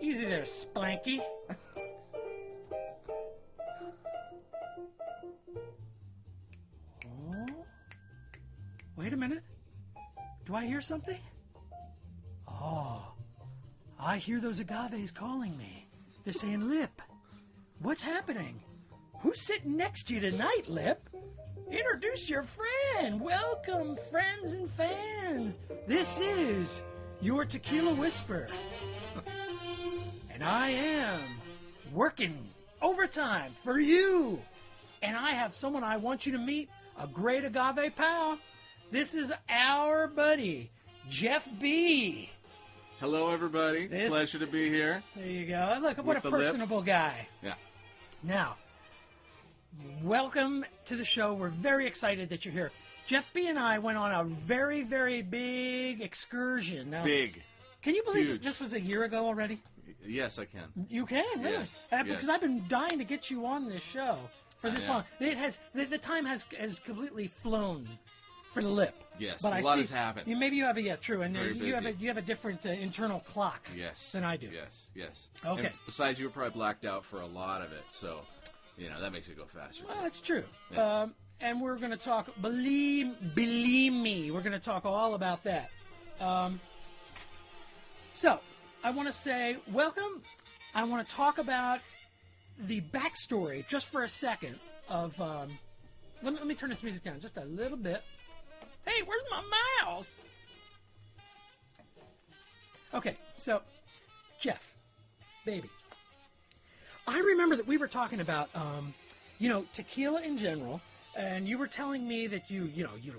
Easy there, Splanky. Oh. Wait a minute. Do I hear something? Oh. I hear those agaves calling me. They're saying, Lip, what's happening? Who's sitting next to you tonight, Lip? Introduce your friend. Welcome, friends and fans. This is your Tequila Whisper. And I am working overtime for you. And I have someone I want you to meet, a great agave pal. This is our buddy, Jeff B. Hello, everybody. It's a pleasure to be here. There you go. Look, what a personable guy. Yeah. Now, welcome to the show. We're very excited that you're here. Jeff B. and I went on a very, very big excursion. Now, big. Can you believe that this was a year ago already? Yes, I can. You can, really? Yes. Because I've been dying to get you on this show for this long. It has the time has completely flown for the Lip. Yes, but a lot has happened. Maybe you have a true, and Very you busy. have a different internal clock. Yes. Than I do. Yes. Okay. And besides, you were probably blacked out for a lot of it, so that makes it go faster. Well, that's true. Yeah. And we're going to talk. Believe me, we're going to talk all about that. So, I want to say welcome. I want to talk about the backstory just for a second of. Let me turn this music down just a little bit. Hey, where's my mouse? Okay, so Jeff, baby, I remember that we were talking about tequila in general, and you were telling me that you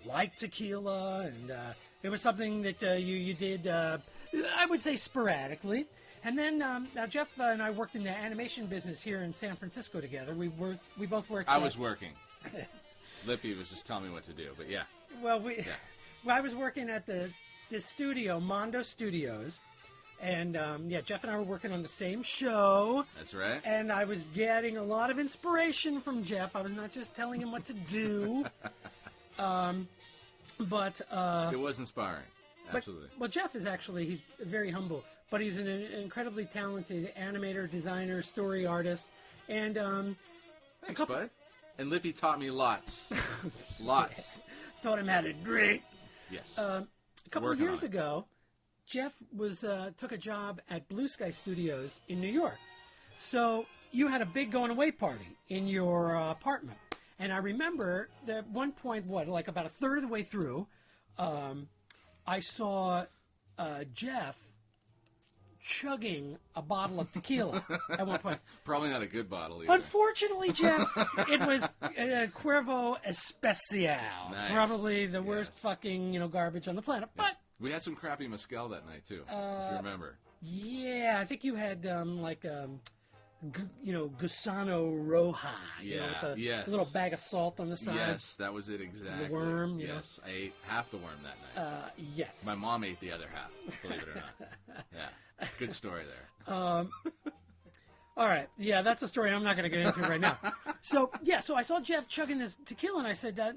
like tequila, and it was something that you did. I would say sporadically. And then now Jeff and I worked in the animation business here in San Francisco together. We both worked. I was working. Lippy was just telling me what to do, but yeah. Well, I was working at the studio, Mondo Studios, and Jeff and I were working on the same show. That's right. And I was getting a lot of inspiration from Jeff. I was not just telling him what to do, but it was inspiring. Absolutely. Well, Jeff is he's very humble, but he's an incredibly talented animator, designer, story artist, and thanks, bud. And Lippy taught me lots. Lots. Taught him how to drink. Yes. A couple of years ago, Jeff took a job at Blue Sky Studios in New York. So you had a big going away party in your apartment. And I remember that at one point, like about a third of the way through, I saw Jeff chugging a bottle of tequila at one point. Probably not a good bottle either. Unfortunately, Jeff, it was Cuervo Especial. Nice. Probably the worst fucking garbage on the planet. But we had some crappy mezcal that night too, if you remember. Yeah, I think you had Gusano Roja. With a little bag of salt on the side. Yes, that was it exactly. The worm. Yes, I ate half the worm that night. Yes. My mom ate the other half. Believe it or not. Yeah, good story there. All right. Yeah, that's a story I'm not going to get into right now. So I saw Jeff chugging this tequila, and I said, I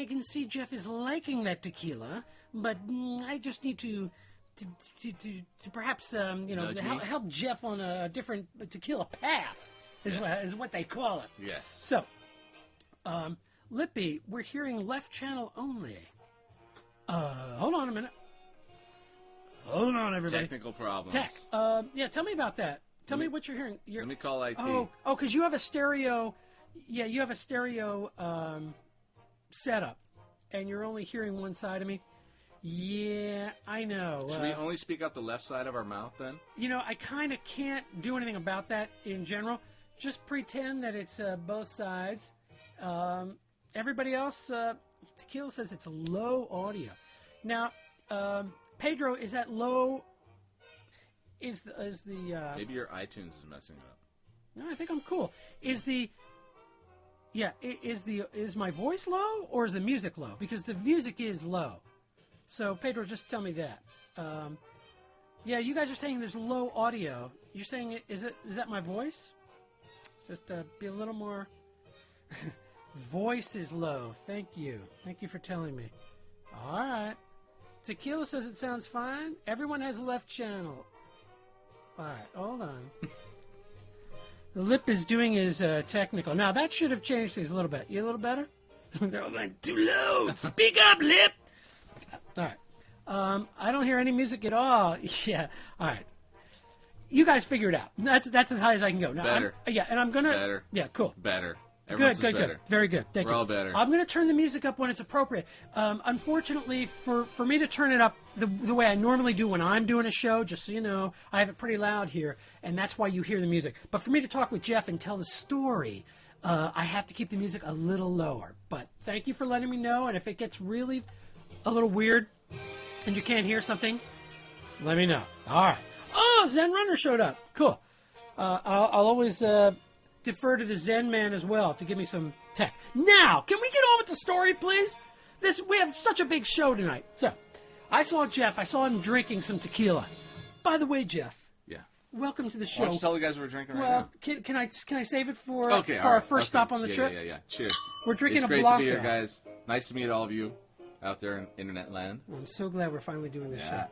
can see Jeff is liking that tequila, but I just need to perhaps help Jeff on a different tequila path is what they call it. Yes. So, Lippy, we're hearing left channel only. Hold on a minute. Hold on, everybody. Technical problems. Tell me about that. Tell me what you're hearing. Let me call IT. Oh, because you have a stereo. Yeah, you have a stereo setup, and you're only hearing one side of me. Yeah, I know. Should we only speak out the left side of our mouth then? I kind of can't do anything about that in general. Just pretend that it's both sides. Everybody else, Tequila says it's low audio. Now, Pedro, is that low? Is the maybe your iTunes is messing up. No, I think I'm cool. Is my voice low or is the music low? Because the music is low. So Pedro, just tell me that. You guys are saying there's low audio. You're saying is that my voice? Just be a little more. Voice is low. Thank you for telling me. All right. Tequila says it sounds fine. Everyone has left channel. All right, hold on. The Lip is doing his technical. Now, that should have changed things a little bit. You a little better? They're all going, too low. Speak up, Lip. All right. I don't hear any music at all. Yeah. All right. You guys figure it out. That's as high as I can go. Now, better. And I'm going to... Better. Yeah, cool. Better. Good. Very good. Thank you. We're all better. I'm going to turn the music up when it's appropriate. Unfortunately, for me to turn it up the way I normally do when I'm doing a show, just so you know, I have it pretty loud here, and that's why you hear the music. But for me to talk with Jeff and tell the story, I have to keep the music a little lower. But thank you for letting me know, and if it gets really a little weird and you can't hear something, let me know. All right. Oh, Zen Runner showed up. Cool. I'll always... defer to the Zen man as well to give me some tech. Now, can we get on with the story, please? We have such a big show tonight. So, I saw Jeff. I saw him drinking some tequila. By the way, Jeff. Yeah. Welcome to the show. Why don't you tell the guys what we're drinking right now? now? Can I save it for our first stop on the trip? Yeah. Cheers. We're drinking a Blanco. It's Blanco. great to be here, guys. Nice to meet all of you out there in internet land. Well, I'm so glad we're finally doing this show.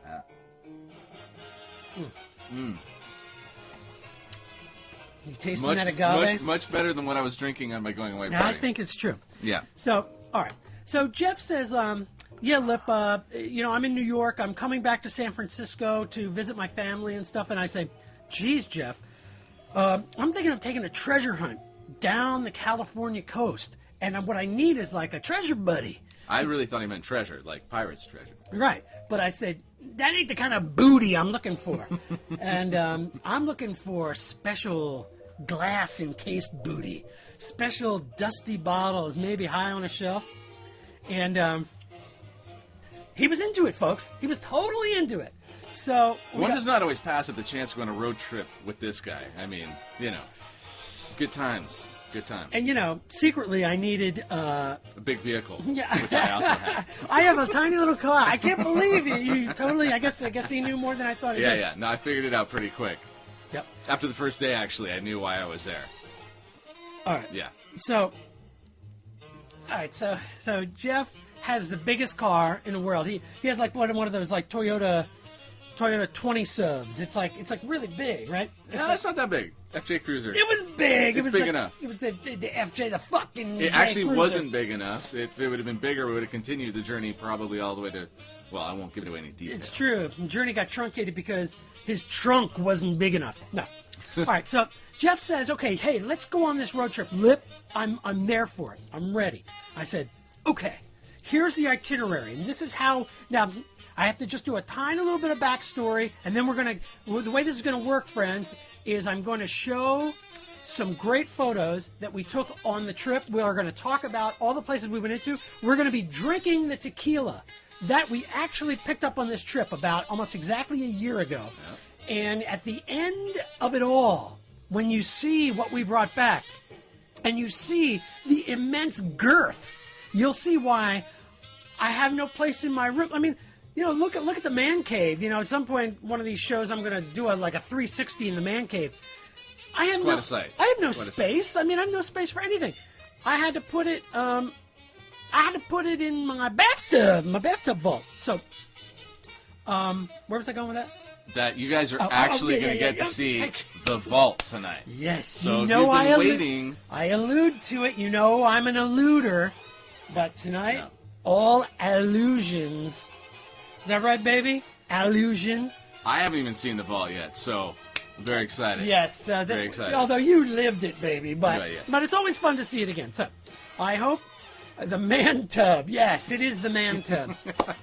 You tasting that agave? Much better than what I was drinking on my going away now, party. I think it's true. Yeah. So, all right. So, Jeff says, yeah, Lip, I'm in New York. I'm coming back to San Francisco to visit my family and stuff. And I say, geez, Jeff, I'm thinking of taking a treasure hunt down the California coast. And what I need is like a treasure buddy. I really thought he meant treasure, like pirate's treasure. Right. But I said, that ain't the kind of booty I'm looking for. And I'm looking for special glass encased booty, special dusty bottles, maybe high on a shelf. And he was into it, folks. He was totally into it. So one does not always pass up the chance to go on a road trip with this guy. I mean, good times. Good times. And secretly I needed a big vehicle, yeah. which I also have. I have a tiny little car. I can't believe you totally. I guess he knew more than I thought he did. Yeah. No, I figured it out pretty quick. Yep. After the first day, actually, I knew why I was there. All right. Yeah. So Jeff has the biggest car in the world. He has like one of those like Toyota 20 SUVs. It's like really big, right? No, it's not that big. FJ Cruiser. It was big. It's big enough. It was the FJ, the fucking. It actually Cruiser. wasn't big enough. If it would have been bigger, we would have continued the journey probably all the way to. Well, I won't give it away any details. It's true. The journey got truncated because his trunk wasn't big enough. No. All right. So Jeff says, "Okay, hey, let's go on this road trip. Lip, I'm there for it. I'm ready." I said, "Okay, here's the itinerary, and this is how now." I have to just do a tiny little bit of backstory, and then the way this is going to work, friends, is I'm going to show some great photos that we took on the trip. We are going to talk about all the places we went into. We're going to be drinking the tequila that we actually picked up on this trip about almost exactly a year ago. Yep. And at the end of it all, when you see what we brought back, and you see the immense girth, you'll see why I have no place in my room. I mean, look at the man cave. At some point, one of these shows, I'm going to do a 360 in the man cave. I have no space. I mean, I have no space for anything. I had to put it. In my bathtub vault. So, where was I going with that? That you guys are actually going to get to see the vault tonight. Yes, so if you've been waiting. I allude to it. I'm an alluder, but tonight, all allusions. Is that right, baby? Allusion. I haven't even seen the vault yet, so I'm very excited. Yes. Very excited. Although you lived it, baby. But, yes. But it's always fun to see it again. So I hope the man tub. Yes, it is the man tub.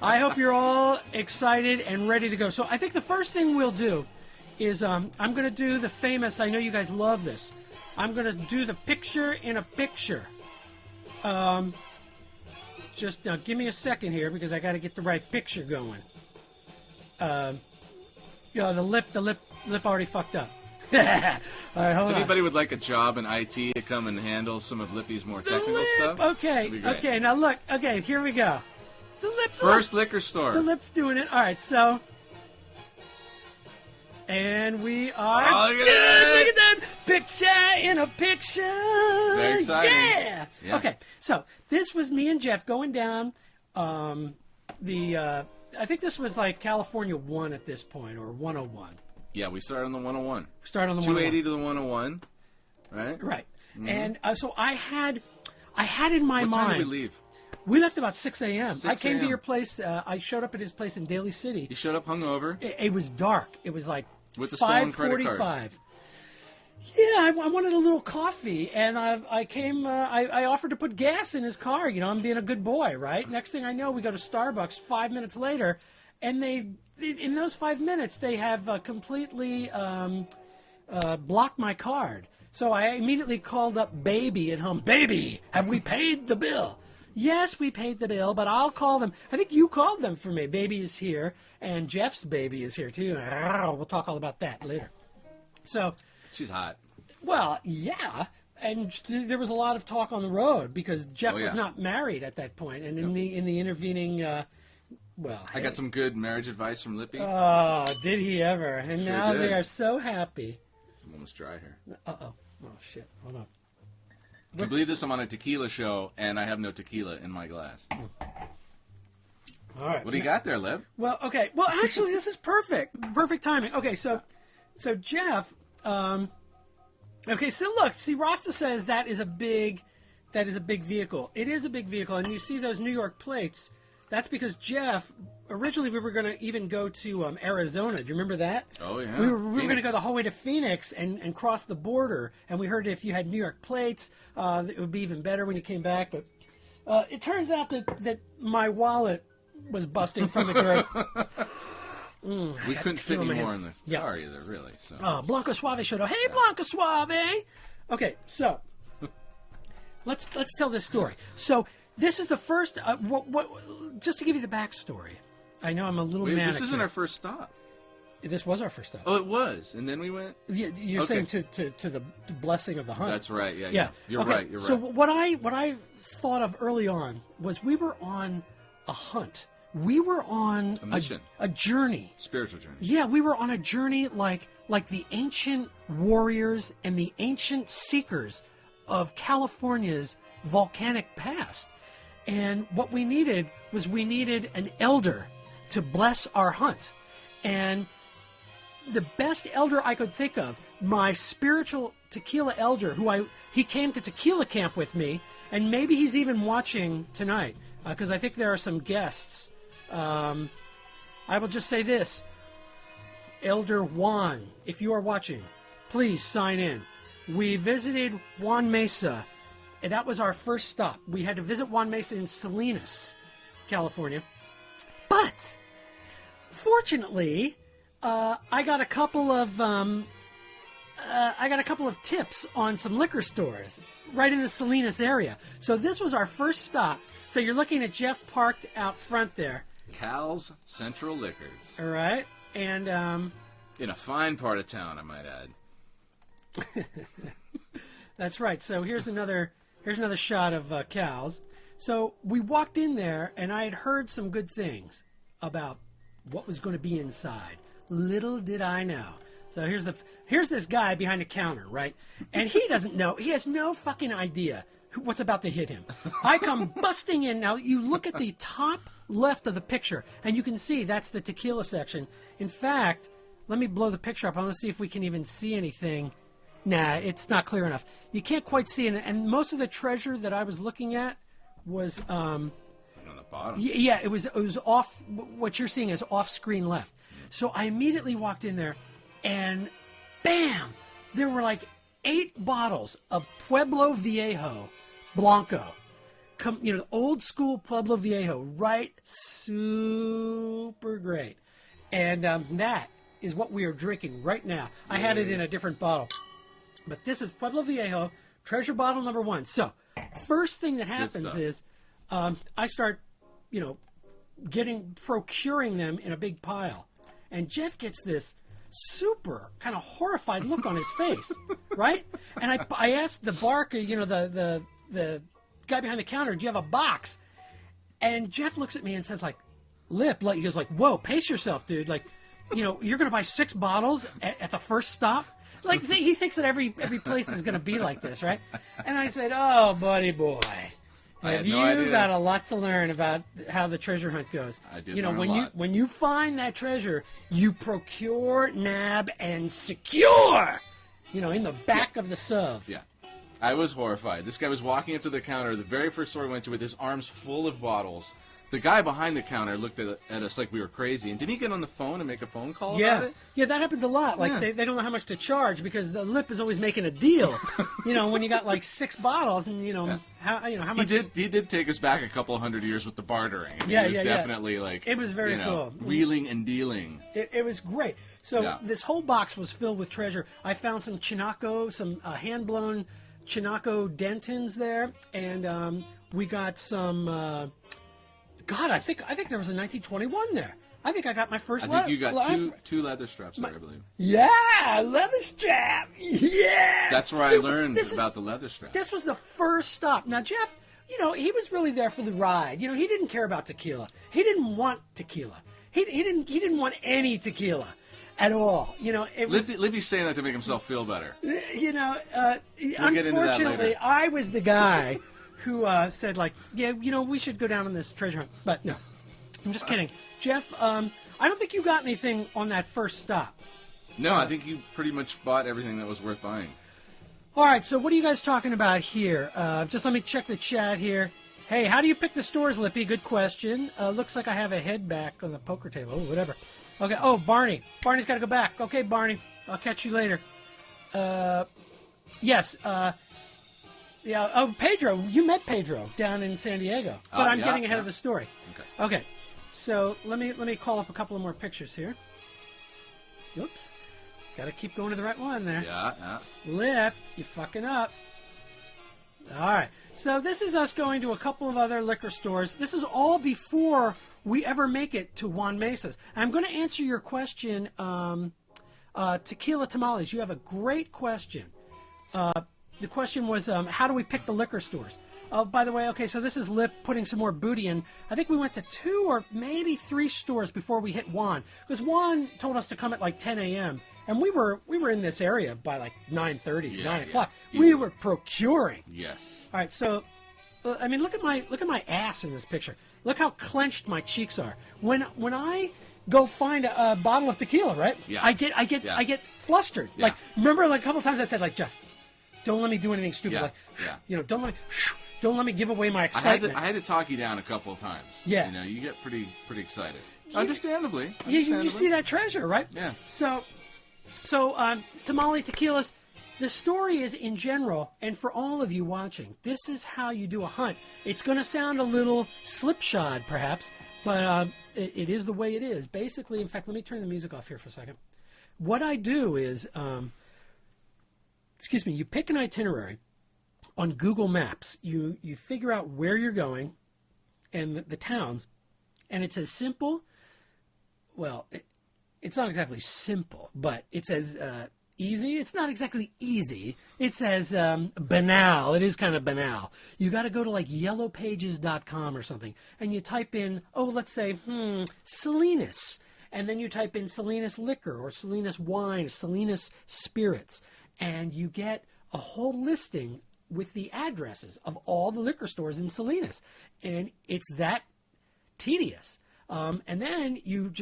I hope you're all excited and ready to go. So I think the first thing we'll do is I'm going to do the famous, I know you guys love this, I'm going to do the picture in a picture. Just now, give me a second here because I got to get the right picture going. The lip already fucked up. All right, hold if on. anybody would like a job in IT to come and handle some of Lippy's more technical stuff, okay. Now look. Okay, here we go. The lip. First liquor store. The lip's doing it. All right, so. And we are look at that picture in a picture. Very exciting. Yeah. Okay, so this was me and Jeff going down the I think this was like California 1 at this point, or 101. Yeah, we started on the 101. Started on the 280 to the 101, right? Right. Mm-hmm. And so I had in my mind. What time did we leave? We left about 6 a.m. 6 I came to a.m. your place. I showed up at his place in Daly City. You showed up hungover? It was dark. It was like with the stolen credit card. Yeah, I wanted a little coffee, and I came. I offered to put gas in his car. You know, I'm being a good boy, right? Next thing I know, we go to Starbucks 5 minutes later, and in those 5 minutes, they have completely blocked my card. So I immediately called up Baby at home. Baby, have we paid the bill? Yes, we paid the bill, but I'll call them. I think you called them for me. Baby is here, and Jeff's baby is here, too. We'll talk all about that later. So... She's hot. Well, yeah, and there was a lot of talk on the road because Jeff was not married at that point, and in the intervening, I got some good marriage advice from Lippy. Oh, did he ever? And sure now did. they are so happy. I'm almost dry here. Oh shit! Hold on. Can you believe this? I'm on a tequila show, and I have no tequila in my glass. All right. What do you got there, Lib? Well, okay. Well, actually, this is perfect. Perfect timing. Okay, so Jeff. Okay, so look, see, Rasta says that is a big vehicle. It is a big vehicle, and you see those New York plates. That's because Jeff, originally we were going to even go to Arizona. Do you remember that? Oh, yeah. We were going to go the whole way to Phoenix and cross the border, and we heard if you had New York plates, it would be even better when you came back. But it turns out that my wallet was busting from the girl. We couldn't fit any more in the car either, really. So. Blanco Suave showed up. Hey, Blanco Suave! Okay, so let's tell this story. So this is the first. Just to give you the backstory. I know I'm a little manic. This isn't our first stop. This was our first stop. Oh, it was, and then we went. Yeah, you're saying to the blessing of the hunt. That's right. Yeah. You're right. You're right. So what I thought of early on was we were on a hunt. We were on a mission, a journey, spiritual journey. Yeah, we were on a journey like the ancient warriors and the ancient seekers of California's volcanic past. And what we needed was an elder to bless our hunt. And the best elder I could think of, my spiritual tequila elder, he came to tequila camp with me, and maybe he's even watching tonight because I think there are some guests. I will just say this. Elder Juan, if you are watching, please sign in. We visited Juan Mesa, and that was our first stop. We had to visit Juan Mesa in Salinas, California. But, fortunately, I got a couple of tips on some liquor stores right in the Salinas area. So this was our first stop. So you're looking at Jeff parked out front there. Cal's Central Liquors. All right, and in a fine part of town, I might add. That's right. So here's another shot of Cal's. So we walked in there, and I had heard some good things about what was going to be inside. Little did I know. So here's this guy behind the counter, right? And he doesn't know. He has no fucking idea what's about to hit him. I come busting in. Now you look at the top left of the picture, and you can see that's the tequila section. In fact, let me blow the picture up. I want to see if we can even see anything. Nah, it's not clear enough. You can't quite see it. And most of the treasure that I was looking at was on the bottom. Yeah, it was off. What you're seeing is off screen left. So I immediately walked in there, and bam, there were like 8 bottles of Pueblo Viejo Blanco. Old school Pueblo Viejo, right? Super great. And that is what we are drinking right now. I had it in a different bottle. But this is Pueblo Viejo, treasure bottle number 1. So, first thing that happens is I start, procuring them in a big pile. And Jeff gets this super kind of horrified look on his face, right? And I asked the barker, the guy behind the counter, do you have a box? And Jeff looks at me and says, he goes whoa, pace yourself, dude. You're going to buy 6 bottles at the first stop? He thinks that every place is going to be like this, right? And I said, oh, buddy boy, I had you no idea. got a lot to learn about how the treasure hunt goes. I did You know, learn when a you lot. when you find that treasure, you procure, nab, and secure. You know, in the back of the SUV. Yeah. I was horrified. This guy was walking up to the counter, the very first store we went to, with his arms full of bottles. The guy behind the counter looked at us like we were crazy. And didn't he get on the phone and make a phone call about it? Yeah, that happens a lot. Like, Yeah. they don't know how much to charge because the Lip is always making a deal. You know, when you got like 6 bottles and, how much... He did take us back a couple hundred years with the bartering. I mean, Yeah, it was yeah. definitely like... It was very cool. Wheeling and dealing. It was great. So Yeah. this whole box was filled with treasure. I found some Chinaco, some hand-blown Chinaco dentins there, and we got some... God, I think there was a 1921 there. I think I got my first. I think you got two leather straps there, I believe. Yeah, leather strap. Yes. That's where I learned about the leather strap. This was the first stop. Now, Jeff, he was really there for the ride. He didn't care about tequila. He didn't want tequila. He didn't want any tequila at all. It was, Lippy's saying that to make himself feel better. We'll get into that unfortunately, later. I was the guy who said, like, yeah, we should go down on this treasure hunt. But no, I'm just kidding. Jeff, I don't think you got anything on that first stop. No, I think you pretty much bought everything that was worth buying. All right, so what are you guys talking about here? Just let me check the chat here. Hey, how do you pick the stores, Lippy? Good question. Looks like I have a head back on the poker table. Oh, whatever. Okay, Barney. Barney's got to go back. Okay, Barney. I'll catch you later. Yes, yeah. Oh, Pedro. You met Pedro down in San Diego. But I'm getting ahead of the story. Okay. So let me call up a couple of more pictures here. Oops. Got to keep going to the right one there. Yeah. Lip, you fucking up. All right. So this is us going to a couple of other liquor stores. This is all before we ever make it to Juan Mesa's. I'm going to answer your question, Tequila Tamales. You have a great question. The question was, how do we pick the liquor stores? Oh, by the way, okay, so this is Lip putting some more booty in. I think we went to 2 or maybe 3 stores before we hit Juan. Because Juan told us to come at like 10 a.m. And we were in this area by like 9:30, 9 o'clock. We were procuring. Yes. All right, so, I mean, look at my ass in this picture. Look how clenched my cheeks are. When I go find a bottle of tequila, right? Yeah. I get flustered. Yeah. Like, remember, like a couple times I said, like, Jeff, don't let me do anything stupid. Yeah. Like, don't let me give away my excitement. I had to talk you down a couple of times. Yeah. You get pretty excited. Understandably. You see that treasure, right? Yeah. So Tamale Tequilas, the story is in general, and for all of you watching, this is how you do a hunt. It's going to sound a little slipshod, perhaps, but it is the way it is. Basically, in fact, let me turn the music off here for a second. What I do is, you pick an itinerary on Google Maps. You figure out where you're going and the towns, and it's as simple. Well, it's not exactly simple, but it's as easy. It's not exactly easy. It's as banal. It is kind of banal. You got to go to like yellowpages.com or something, and you type in, let's say, Salinas. And then you type in Salinas liquor or Salinas wine, Salinas spirits, and you get a whole listing with the addresses of all the liquor stores in Salinas. And it's that tedious. And then you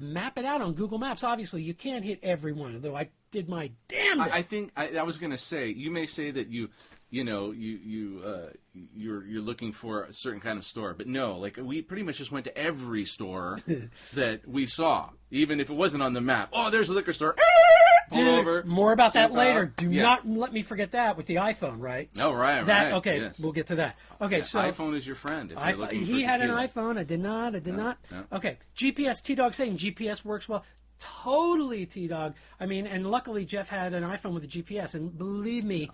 map it out on Google Maps. Obviously, you can't hit every one, though I did my damnedest. I think I was going to say, you may say that you're looking for a certain kind of store, but no, like we pretty much just went to every store that we saw, even if it wasn't on the map. Oh, there's a liquor store. Pull over. More about that later. Do not let me forget that with the iPhone, right? Oh, right. Okay, yes. We'll get to that. Okay, so iPhone is your friend. If you're looking he for had an tequila. iPhone. I did not. No. Okay, GPS. T-Dog saying GPS works well. Totally, T-Dog. I mean, and luckily Jeff had an iPhone with a GPS, and believe me,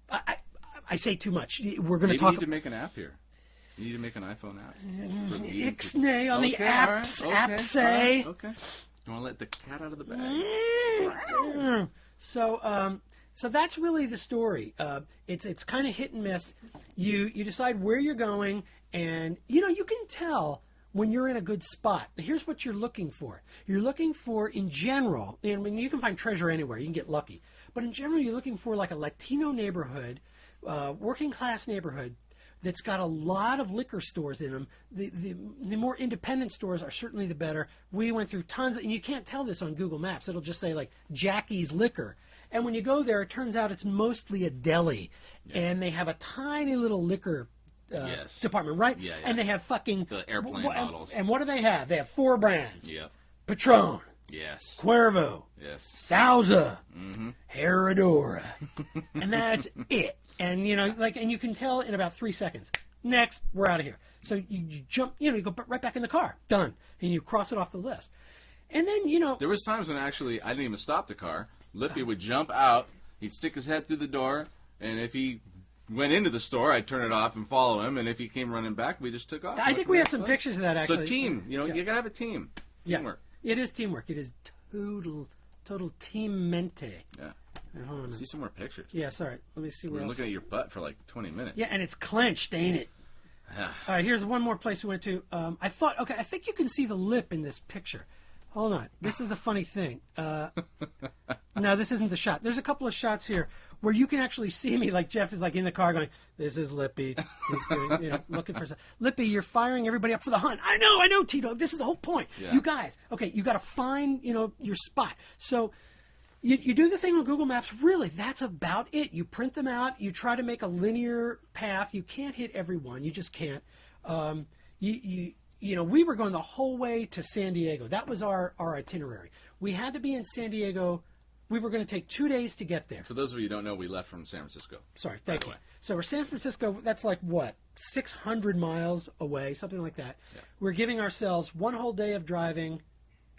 I say too much. We're going to talk. You need to make an app here. You need to make an iPhone app. Ixnay on the apps. Appsay. Okay. Don't want to let the cat out of the bag. So that's really the story. It's kind of hit and miss. You decide where you're going, and you can tell when you're in a good spot. Here's what you're looking for. You're looking for, in general, and I mean, you can find treasure anywhere. You can get lucky. But in general, you're looking for like a Latino neighborhood, working class neighborhood that's got a lot of liquor stores in them. The more independent stores are certainly the better. We went through tons, and you can't tell this on Google Maps. It'll just say like Jackie's Liquor. And when you go there, it turns out it's mostly a deli, and they have a tiny little liquor department, right? Yeah, yeah. And they have fucking the airplane bottles. And what do they have? They have 4 brands. Yeah. Patron. Yes. Cuervo. Yes. Sauza. Herradura. And that's it. And, and you can tell in about 3 seconds. Next, we're out of here. So you jump, you go right back in the car. Done. And you cross it off the list. And then, There was times when actually I didn't even stop the car. Lippy would jump out. He'd stick his head through the door. And if he went into the store, I'd turn it off and follow him. And if he came running back, we just took off. I think we have some pictures of that, actually. So team. You got to have a team. Teamwork. Yeah. It is teamwork. It is total team mente. Yeah. Hold on a minute. See some more pictures. Yeah, sorry. Let me see where else. We're looking at your butt for like 20 minutes. Yeah, and it's clenched, ain't it? Yeah. All right, here's one more place we went to. I think you can see the lip in this picture. Hold on. This is a funny thing. No, this isn't the shot. There's a couple of shots here where you can actually see me, like Jeff is like in the car going, "This is Lippy," looking for something. Lippy, you're firing everybody up for the hunt. I know, Tito. This is the whole point. Yeah. You guys, okay, you got to find, your spot. So you do the thing on Google Maps. Really, that's about it. You print them out. You try to make a linear path. You can't hit everyone. You just can't. We were going the whole way to San Diego. That was our itinerary. We had to be in San Diego. We were going to take 2 days to get there. For those of you who don't know, we left from San Francisco. Sorry, thank you. So we're San Francisco. That's like what, 600 miles away, something like that. Yeah. We're giving ourselves 1 whole day of driving,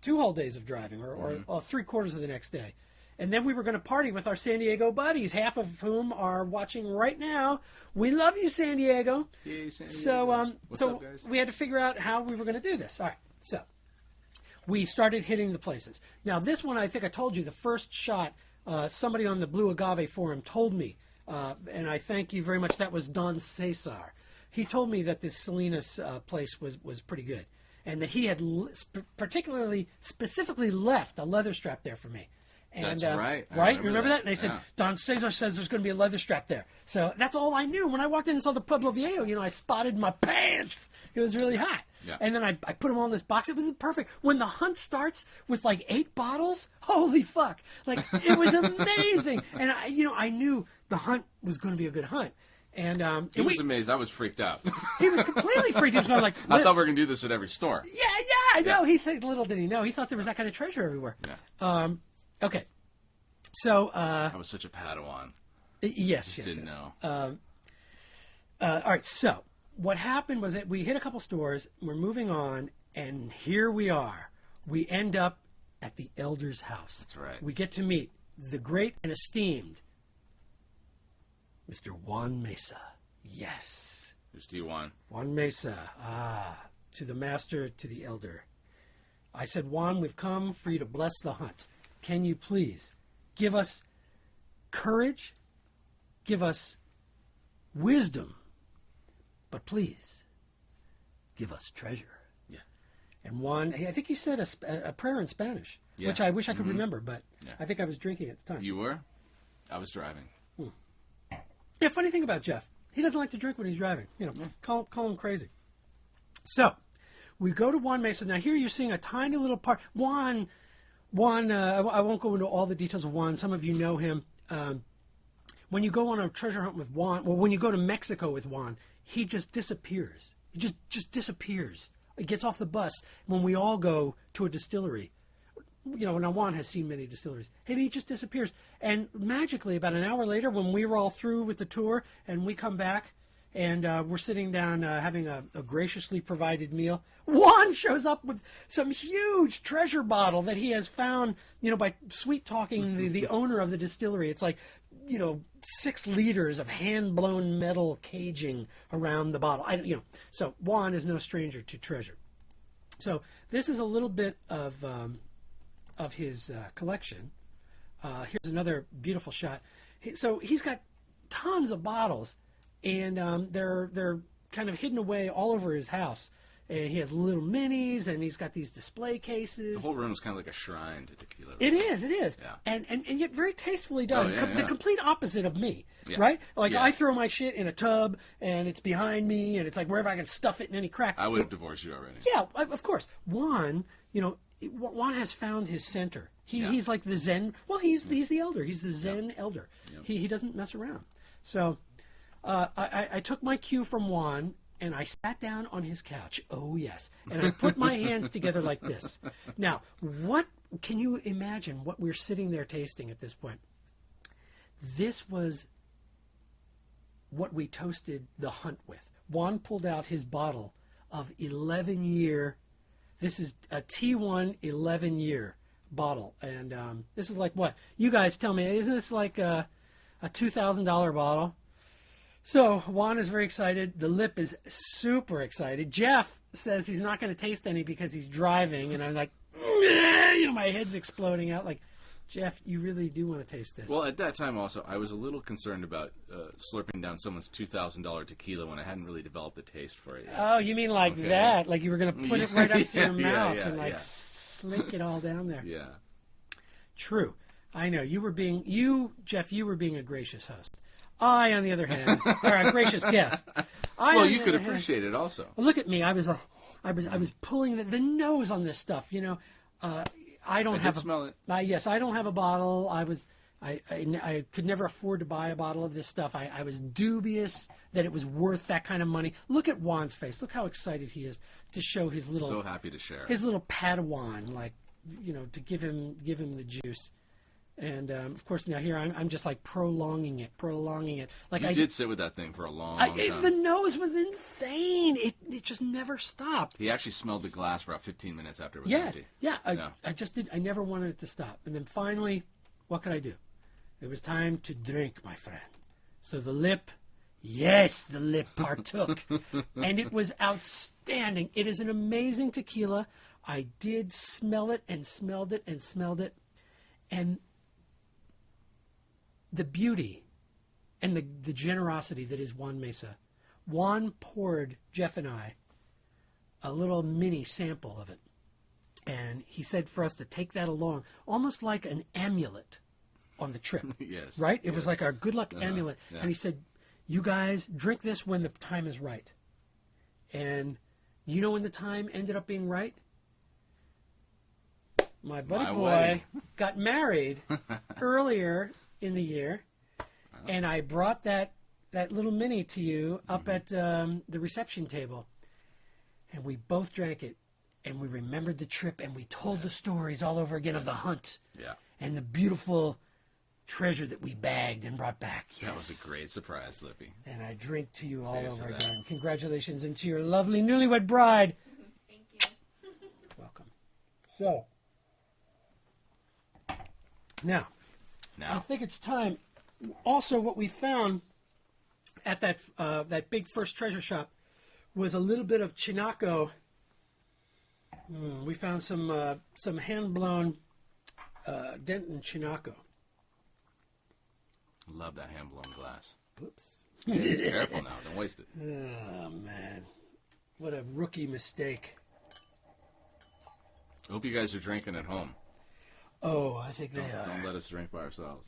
2 whole days of driving, or 3/4 of the next day. And then we were going to party with our San Diego buddies, half of whom are watching right now. We love you, San Diego. Yay, San Diego. So, What's up, guys? We had to figure out how we were going to do this. All right, so we started hitting the places. Now, this one, I think I told you, the first shot, somebody on the Blue Agave forum told me, and I thank you very much, that was Don Cesar. He told me that this Salinas place was pretty good, and that he had specifically left a leather strap there for me. And, that's right. Right? Remember that? And they said, yeah. Don Cesar says there's going to be a leather strap there. So that's all I knew. When I walked in and saw the Pueblo Viejo, I spotted my pants. It was really hot. Yeah. And then I put them all in this box. It was perfect. When the hunt starts with like 8 bottles, holy fuck. Like, it was amazing. And, I knew the hunt was going to be a good hunt. And he was amazed. I was freaked out. He was completely freaked. He was going like, I thought we were going to do this at every store. Yeah, I know. Yeah. Little did he know. He thought there was that kind of treasure everywhere. Yeah. Okay, so I was such a Padawan. Yes, Didn't know. All right, so what happened was that we hit a couple stores. We're moving on, and here we are. We end up at the elder's house. That's right. We get to meet the great and esteemed Mr. Juan Mesa. Yes. Who's D1? Juan Mesa. To the master, to the elder. I said, Juan, we've come for you to bless the hunt. Can you please give us courage, give us wisdom, but please give us treasure. Yeah. And Juan, I think he said a prayer in Spanish, yeah. which I wish I could remember, but yeah. I think I was drinking at the time. You were? I was driving. Yeah, funny thing about Jeff, he doesn't like to drink when he's driving. Call him crazy. So we go to Juan Mesa. Now here you're seeing a tiny little part. Juan, I won't go into all the details of Juan. Some of you know him. When you go on a treasure hunt with Juan, when you go to Mexico with Juan, he just disappears. He just disappears. He gets off the bus when we all go to a distillery. Now Juan has seen many distilleries, and he just disappears. And magically, about an hour later, when we were all through with the tour, and we come back, and we're sitting down having a graciously provided meal, Juan shows up with some huge treasure bottle that he has found, by sweet-talking the owner of the distillery. It's like, 6 liters of hand-blown metal caging around the bottle. So Juan is no stranger to treasure. So this is a little bit of his collection. Here's another beautiful shot. So he's got tons of bottles, and they're kind of hidden away all over his house. And he has little minis, and he's got these display cases. The whole room is kind of like a shrine to tequila. It is. Yeah. And yet very tastefully done. Oh, yeah, The complete opposite of me, Yeah. right? Like, I Yes. throw my shit in a tub, and it's behind me, and it's like wherever I can stuff it in any crack. I would have divorced you already. Yeah, of course. Juan, Juan has found his center. He's like the Zen. Well, he's the elder. He's the Zen elder. Yep. He doesn't mess around. So I took my cue from Juan, and I sat down on his couch. Oh, yes. And I put my hands together like this. Now, what can you imagine what we're sitting there tasting at this point? This was what we toasted the Hunt with. Juan pulled out his bottle of 11-year. This is a T1 11-year bottle. And this is like what? You guys tell me, isn't this like a $2,000 bottle? So Juan is very excited. The Lip is super excited. Jeff says he's not going to taste any because he's driving. And I'm like, my head's exploding out. Like, Jeff, you really do want to taste this. Well, at that time also, I was a little concerned about slurping down someone's $2,000 tequila when I hadn't really developed a taste for it yet. Oh, you mean like that? Like you were going to put it right up to your mouth and like yeah. slick it all down there. Yeah. True. I know. Jeff, you were being a gracious host. I, on the other hand, or a gracious guest. Well, you could appreciate it also. Well, look at me. I was pulling the nose on this stuff. I don't have smell it. Yes, I don't have a bottle. I could never afford to buy a bottle of this stuff. I was dubious that it was worth that kind of money. Look at Juan's face. Look how excited he is to show his little. So happy to share. His little Padawan, to give him the juice. And of course, now here I'm just like prolonging it. Like You did sit with that thing for a long time. The nose was insane. It just never stopped. He actually smelled the glass for about 15 minutes after it was Yes, empty. yeah. I just did. I never wanted it to stop. And then finally, what could I do? It was time to drink, my friend. So the Lip partook, and it was outstanding. It is an amazing tequila. I did smell it and smelled it and smelled it, and the beauty and the generosity that is Juan Mesa. Juan poured Jeff and I a little mini sample of it. And he said for us to take that along, almost like an amulet on the trip. Yes. Right? It yes. was like our good luck amulet. Yeah. And he said, you guys drink this when the time is right. And you know when the time ended up being right? My buddy boy got married earlier in the year, and I brought that little mini to you up at the reception table, and we both drank it, and we remembered the trip, and we told the stories all over again of the hunt, and the beautiful treasure that we bagged and brought back. Yes. That was a great surprise, Lippy. And I drink to you all Cheers over to that. again. Congratulations, and to your lovely newlywed bride. Thank you. Welcome. So, now, I think it's time. Also, what we found at that big first treasure shop was a little bit of Chinaco. We found some hand blown Denton Chinaco. Love that hand blown glass. Oops. Careful now, don't waste it. Oh man, what a rookie mistake. I hope you guys are drinking at home. Oh, I think they are. Don't let us drink by ourselves.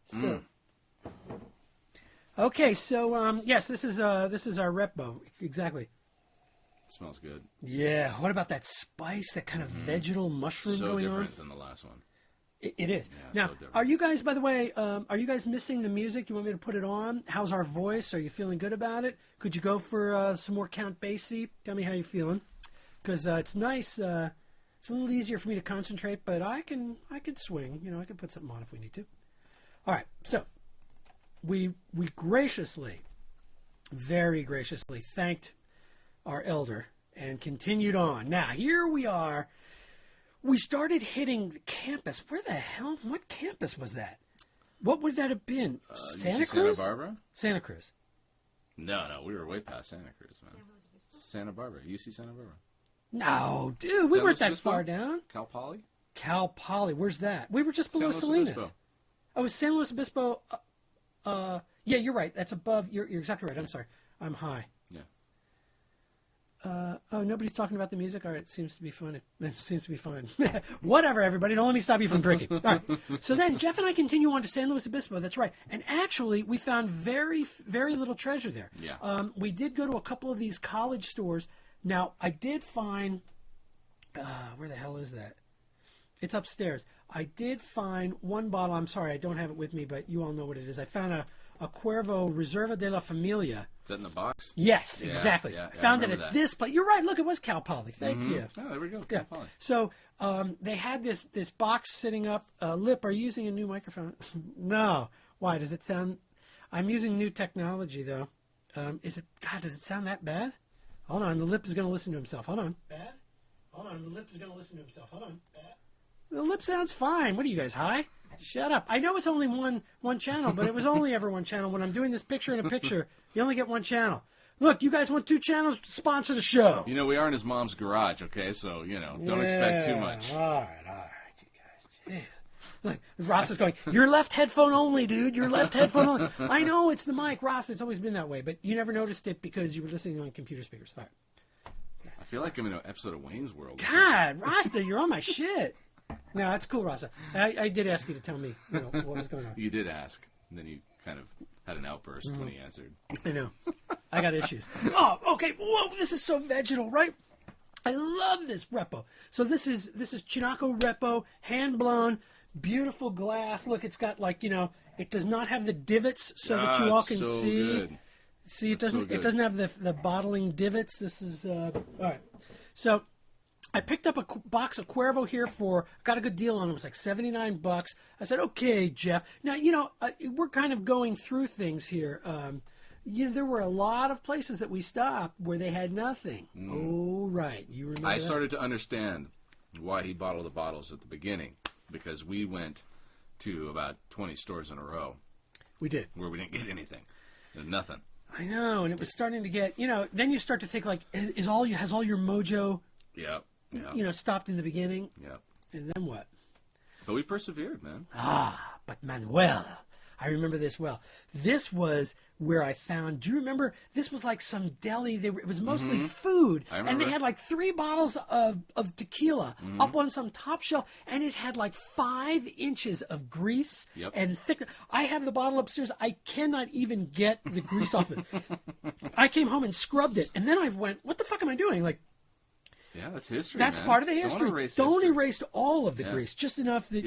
So, okay, so yes, this is our repo. Exactly. It smells good. Yeah. What about that spice, that kind of vegetal mushroom So going different on? than the last one. It is. Yeah, Now, so different. are you guys, by the way, are you guys missing the music? Do you want me to put it on? How's our voice? Are you feeling good about it? Could you go for some more Count Basie? Tell me how you're feeling, because it's nice. It's a little easier for me to concentrate, but I can swing. I can put something on if we need to. All right, so we graciously, very graciously thanked our elder and continued on. Now, here we are. We started hitting the campus. Where the hell? What campus was that? What would that have been? Santa Cruz? Santa Barbara? Santa Cruz. No, we were way past Santa Cruz, man. Santa Barbara, UC Santa Barbara. No, dude, we San weren't Luis that Obispo? far down. Cal Poly? Cal Poly, where's that? We were just below San Luis Salinas. Obispo. Oh, it's San Luis Obispo. Yeah, you're right. That's above. You're exactly right. I'm sorry. I'm high. Yeah. nobody's talking about the music. All right, seems to be fun. It seems to be fun. Whatever, everybody. Don't let me stop you from drinking. All right. So then Jeff and I continue on to San Luis Obispo. That's right. And actually, we found very, very little treasure there. Yeah. We did go to a couple of these college stores. Now, I did find... where the hell is that? It's upstairs. I did find one bottle. I'm sorry, I don't have it with me, but you all know what it is. I found a Cuervo Reserva de la Familia. Is that in the box? Yes, Yeah, exactly. yeah, Found it I remember at that. this place. You're right. Look, it was Cal Poly. Thank you. Oh, there we go. Yeah. Fine. So they had this box sitting up. Lip, are you using a new microphone? No. Why? Does it sound... I'm using new technology, though. Is it... God, does it sound that bad? Hold on. The Lip is going to listen to himself. Hold on. Bad? Hold on. The Lip is going to listen to himself. Hold on. Bad? The Lip sounds fine. What are you guys, high? Shut up. I know it's only one channel, but it was only ever one channel. When I'm doing this picture in a picture, you only get one channel. Look, you guys want 2 channels? Sponsor the show. You know, we are in his mom's garage, okay? So, don't expect too much. All right, you guys. Jeez. Look, Ross is going, your left headphone only, dude. Your left headphone only. I know, it's the mic. Ross, it's always been that way, but you never noticed it because you were listening on computer speakers. All right. I feel like I'm in an episode of Wayne's World. God, Rasta, you're on my shit. No, that's cool, Rasta. I did ask you to tell me what was going on. You did ask, and then you kind of had an outburst when he answered. I know. I got issues. Oh, okay. Whoa, this is so vegetal, right? I love this Repo. So this is Chinaco Repo, hand blown, beautiful glass. Look, it's got it does not have the divots so that you all can so see. Good. See, it That's so doesn't. good. It doesn't have the bottling divots. This is all right. So I picked up a box of Cuervo here got a good deal on it. It was like $79. I said, okay, Jeff. Now, we're kind of going through things here. There were a lot of places that we stopped where they had nothing. Oh, right. You remember I that? started to understand why he bottled the bottles at the beginning, because we went to about 20 stores in a row. We did. Where we didn't get anything. There's nothing. I know, and it was starting to get, then you start to think like, has all your mojo, Yep. stopped in the beginning? Yep. And then what? But we persevered, man. But Manuel, I remember this well. This was where I found, do you remember, this was like some deli, it was mostly food, I and remember. they had like 3 bottles of tequila up on some top shelf, and it had like 5 inches of grease and thick. I have the bottle upstairs. I cannot even get the grease off it. I came home and scrubbed it, and then I went, what the fuck am I doing? Like, Yeah, that's history, that's man. part of the history. Don't erase all of the Yeah. grease, just enough that,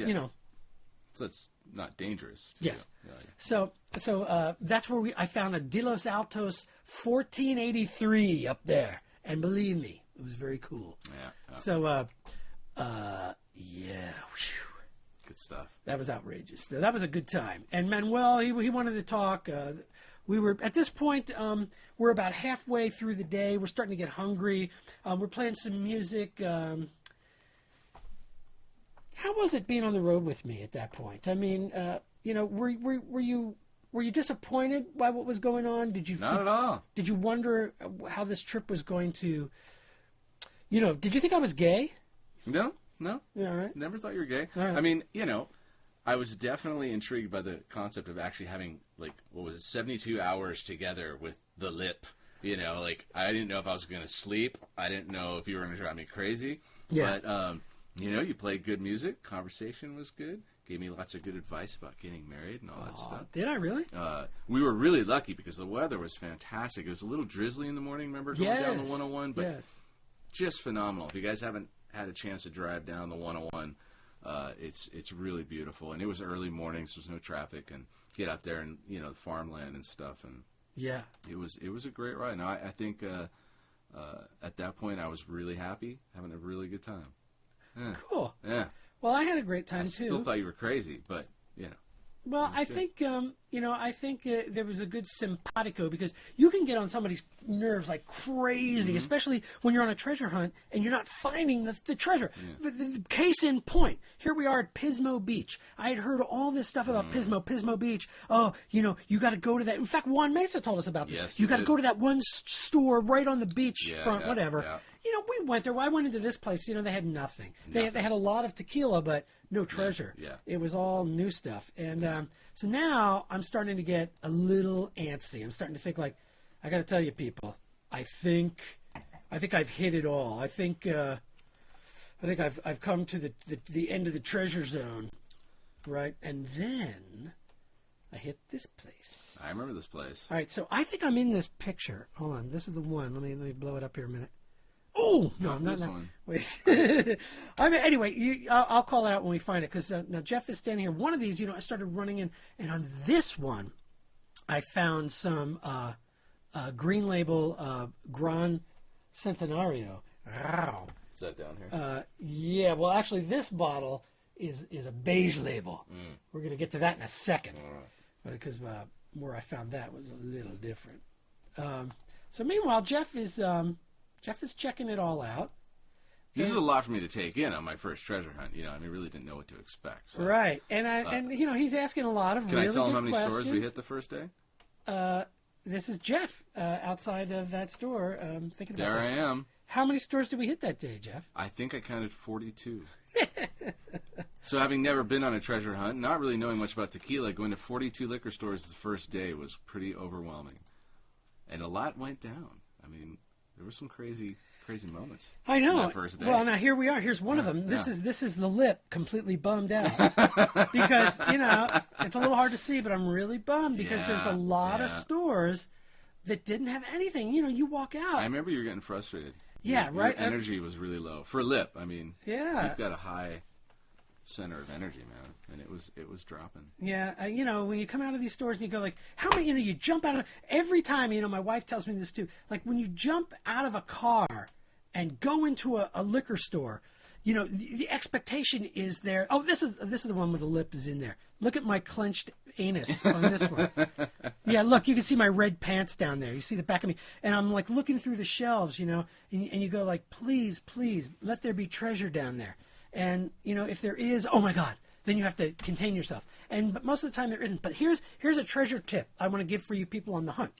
So that's not dangerous. To Yes. do. Yeah. So that's where I found a De Los Altos 1483 up there, and believe me, it was very cool. Yeah. So yeah, whew, Good stuff. that was outrageous. That was a good time. And Manuel, he wanted to talk. We were at this point. We're about halfway through the day. We're starting to get hungry. We're playing some music. How was it being on the road with me at that point? I mean, were you disappointed by what was going on? Not at all. Did you wonder how this trip was going to? Did you think I was gay? No. Yeah, all right. Never thought you were gay. All right. I mean, I was definitely intrigued by the concept of actually having, 72 hours together with the Lip. I didn't know if I was going to sleep. I didn't know if you were going to drive me crazy. Yeah. But, you played good music. Conversation was good. Gave me lots of good advice about getting married and all that stuff. Did I really? We were really lucky because the weather was fantastic. It was a little drizzly in the morning, remember, going down the 101? But yes. just phenomenal. If you guys haven't had a chance to drive down the 101, it's really beautiful. And it was early morning, so there's no traffic, and get out there and the farmland and stuff. And Yeah. it was a great ride. Now I think at that point I was really happy, having a really good time. Yeah. Cool. Yeah. Well, I had a great time I too. still thought you were crazy, but Well, I think there was a good simpatico because you can get on somebody's nerves like crazy, especially when you're on a treasure hunt and you're not finding the treasure. The case in point, here we are at Pismo Beach. I had heard all this stuff about Pismo Beach. Oh, you got to go to that. In fact, Juan Mesa told us about this. Yes, you he got to did. go to that one store right on the beach front, yeah, whatever. yeah. We went there. I went into this place. They had nothing. They had a lot of tequila, but no treasure. Yeah. It was all new stuff. And so now I'm starting to get a little antsy. I'm starting to think like, I got to tell you people, I think I think I've hit it all. I think I've come to the end of the treasure zone, right? And then I hit this place. I remember this place. All right, so I think I'm in this picture. Hold on, this is the one. Let me blow it up here a minute. Oh no, I'm not this one. Wait. I mean, anyway, I'll call it out when we find it because now Jeff is standing here. One of these, I started running in, and on this one, I found some green label Gran Centenario. Wow. Is that down here? Yeah. Well, actually, this bottle is a beige label. We're gonna get to that in a second, because where I found that was a little different. So meanwhile, Jeff is checking it all out. This is a lot for me to take in on my first treasure hunt. I really didn't know what to expect. So. Right, and he's asking a lot of really good questions. Can I tell him how many stores we hit the first day? This is Jeff outside of that store. Thinking about there I am. How many stores did we hit that day, Jeff? I think I counted 42. So having never been on a treasure hunt, not really knowing much about tequila, going to 42 liquor stores the first day was pretty overwhelming. And a lot went down. I mean, there were some crazy moments. I know. That first day. Well, now here we are. Here's one of them. This is the lip completely bummed out because it's a little hard to see, but I'm really bummed because there's a lot of stores that didn't have anything. You walk out. I remember you were getting frustrated. Yeah, right. Your energy was really low for lip. I mean, yeah, you've got a high center of energy, man, and it was dropping. Yeah, when you come out of these stores and you go like, how many? You jump out of every time. My wife tells me this too. Like when you jump out of a car and go into a liquor store, the expectation is there. Oh, this is the one where the lip is in there. Look at my clenched anus on this one. Yeah, look, you can see my red pants down there. You see the back of me, and I'm like looking through the shelves, and you go like, please, let there be treasure down there. And if there is, oh my God, then you have to contain yourself. But most of the time there isn't. But here's a treasure tip I want to give for you people on the hunt.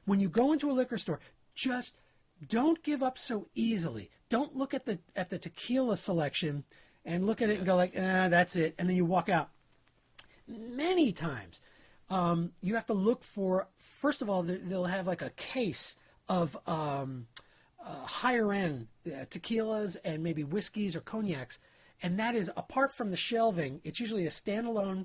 When you go into a liquor store, just don't give up so easily. Don't look at the tequila selection and look at it and go like, that's it, and then you walk out. Many times, you have to look for. First of all, they'll have like a case of higher end tequilas and maybe whiskeys or cognacs, and that is apart from the shelving. It's usually a standalone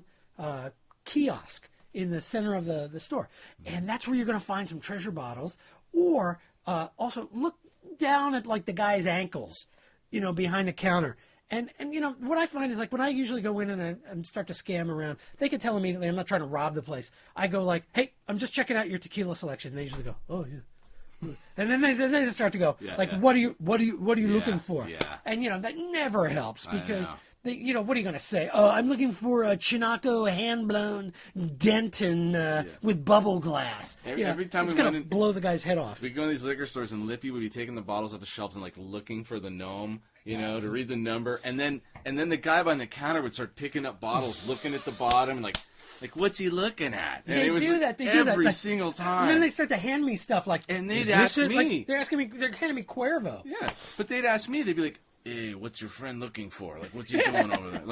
kiosk in the center of the store, and that's where you're going to find some treasure bottles. Or also look down at like the guy's ankles, behind the counter. And what I find is like when I usually go in and start to scam around, they can tell immediately I'm not trying to rob the place. I go like, hey, I'm just checking out your tequila selection. And they usually go, oh yeah. And then they start to go what are you looking for? Yeah. And that never helps because what are you going to say? Oh, I'm looking for a Chinaco hand blown Denton with bubble glass. Every time it's we going to blow the guy's head off. We go in these liquor stores and Lippy would be taking the bottles off the shelves and like looking for the gnome, to read the number, and then the guy behind the counter would start picking up bottles, looking at the bottom, like what's he looking at? And They do that every single time. And then they start to hand me stuff like, and they'd ask me, like, they're handing me Cuervo. Yeah, but they'd ask me, they'd be like, hey, what's your friend looking for? Like, what's he doing over there?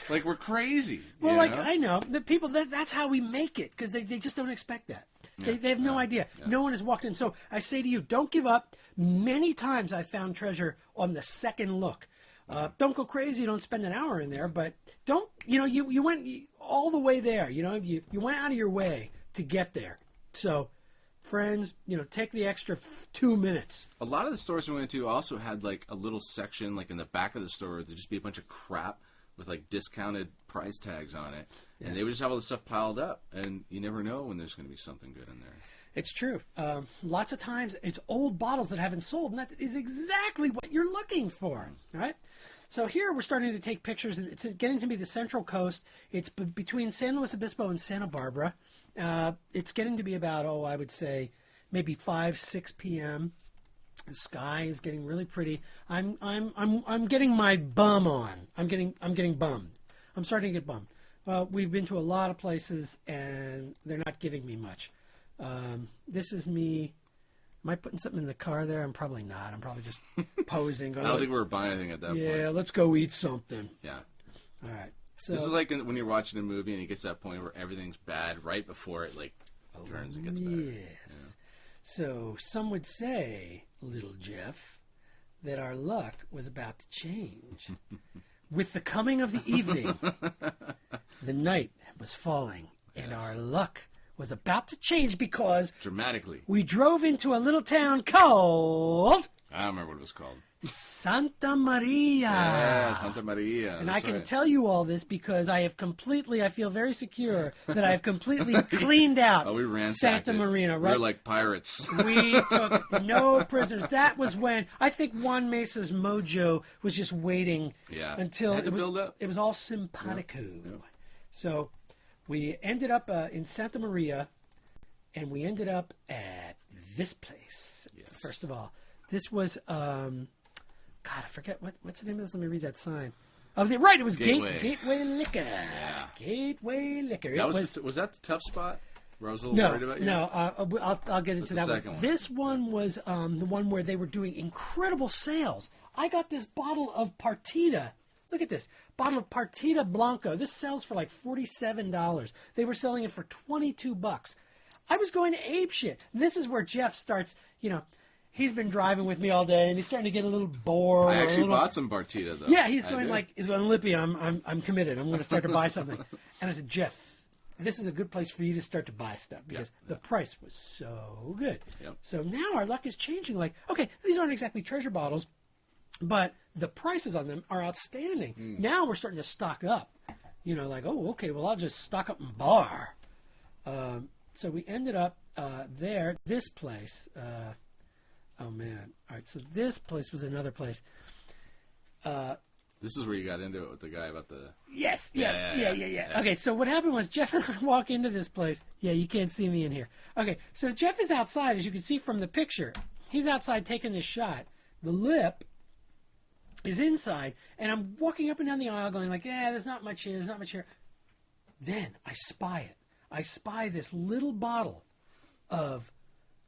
Like we're crazy. Well, I know the people. That's how we make it because they just don't expect that. They have no idea. Yeah. No one has walked in. So I say to you, don't give up. Many times I found treasure on the second look. Don't go crazy. Don't spend an hour in there, but don't. You went all the way there. You went out of your way to get there. So, friends, take the extra 2 minutes. A lot of the stores we went to also had like a little section, like in the back of the store, there'd just be a bunch of crap with like discounted price tags on it, and they would just have all this stuff piled up, and you never know when there's going to be something good in there. It's true. Lots of times it's old bottles that haven't sold, and that is exactly what you're looking for, right? So here we're starting to take pictures, and it's getting to be the Central Coast. It's between San Luis Obispo and Santa Barbara. It's getting to be about, I would say, maybe 5-6 p.m. The sky is getting really pretty. I'm getting my bum on. I'm getting bummed. I'm starting to get bummed. We've been to a lot of places, and they're not giving me much. This is me. Am I putting something in the car there? I'm probably not. I'm probably just posing. I don't think we were buying anything at that point. Yeah, let's go eat something. Yeah. All right. So this is like when you're watching a movie and it gets to that point where everything's bad right before it turns and gets better. Yes. Yeah. So some would say, little Jeff, that our luck was about to change. With the coming of the evening, the night was falling, and our luck was about to change because dramatically we drove into a little town called... I don't remember what it was called. Santa Maria. Yeah, Santa Maria. And I can tell you all this because I feel very secure that I have completely cleaned out we ransacked Santa Maria. Right? We're like pirates. We took no prisoners. That was when I think Juan Mesa's mojo was just waiting until it was all simpatico. Yeah. So we ended up in Santa Maria, and we ended up at this place. Yes. First of all, this was God, I forget what's the name of this. Let me read that sign. Oh, right, it was Gateway Liquor. Yeah. Gateway Liquor. Was that the tough spot? Where I was a little worried about you? No, I'll get into that one. This one was the one where they were doing incredible sales. I got this bottle of Partida. Look at this. Bottle of Partida Blanco. This sells for like $47. They were selling it for $22. I was going to apeshit. This is where Jeff starts, he's been driving with me all day, and he's starting to get a little bored. I actually bought some Partida, though. Yeah, he's going Lippy, I'm committed. I'm going to start to buy something. And I said, Jeff, this is a good place for you to start to buy stuff because the price was so good. Yep. So now our luck is changing. Like, okay, these aren't exactly treasure bottles, but the prices on them are outstanding. Now we're starting to stock up. I'll just stock up and bar. So we ended up there, this place. Oh, man. All right, so this place was another place. This is where you got into it with the guy about the... Yes, yeah. Okay, so what happened was Jeff and I walk into this place. Yeah, you can't see me in here. Okay, so Jeff is outside, as you can see from the picture. He's outside taking this shot. The Lip is inside, and I'm walking up and down the aisle going like, there's not much here. Then I spy it. I spy this little bottle of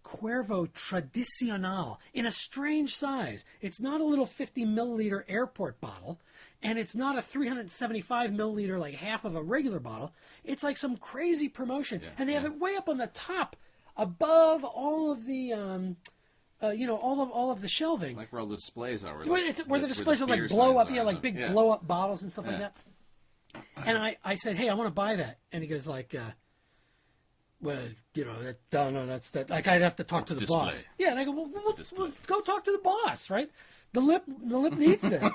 Cuervo Tradicional in a strange size. It's not a little 50 milliliter airport bottle, and it's not a 375 milliliter, like half of a regular bottle. It's like some crazy promotion, and they have it way up on the top, above all of the, all of the shelving. Like where all the displays are. Where the displays are like blow up, like big blow up bottles and stuff like that. And I said, hey, I want to buy that, and he goes like. Well, that's that. Like I'd have to talk to the boss. Yeah, and I go, well, we'll go talk to the boss, right? The lip needs this.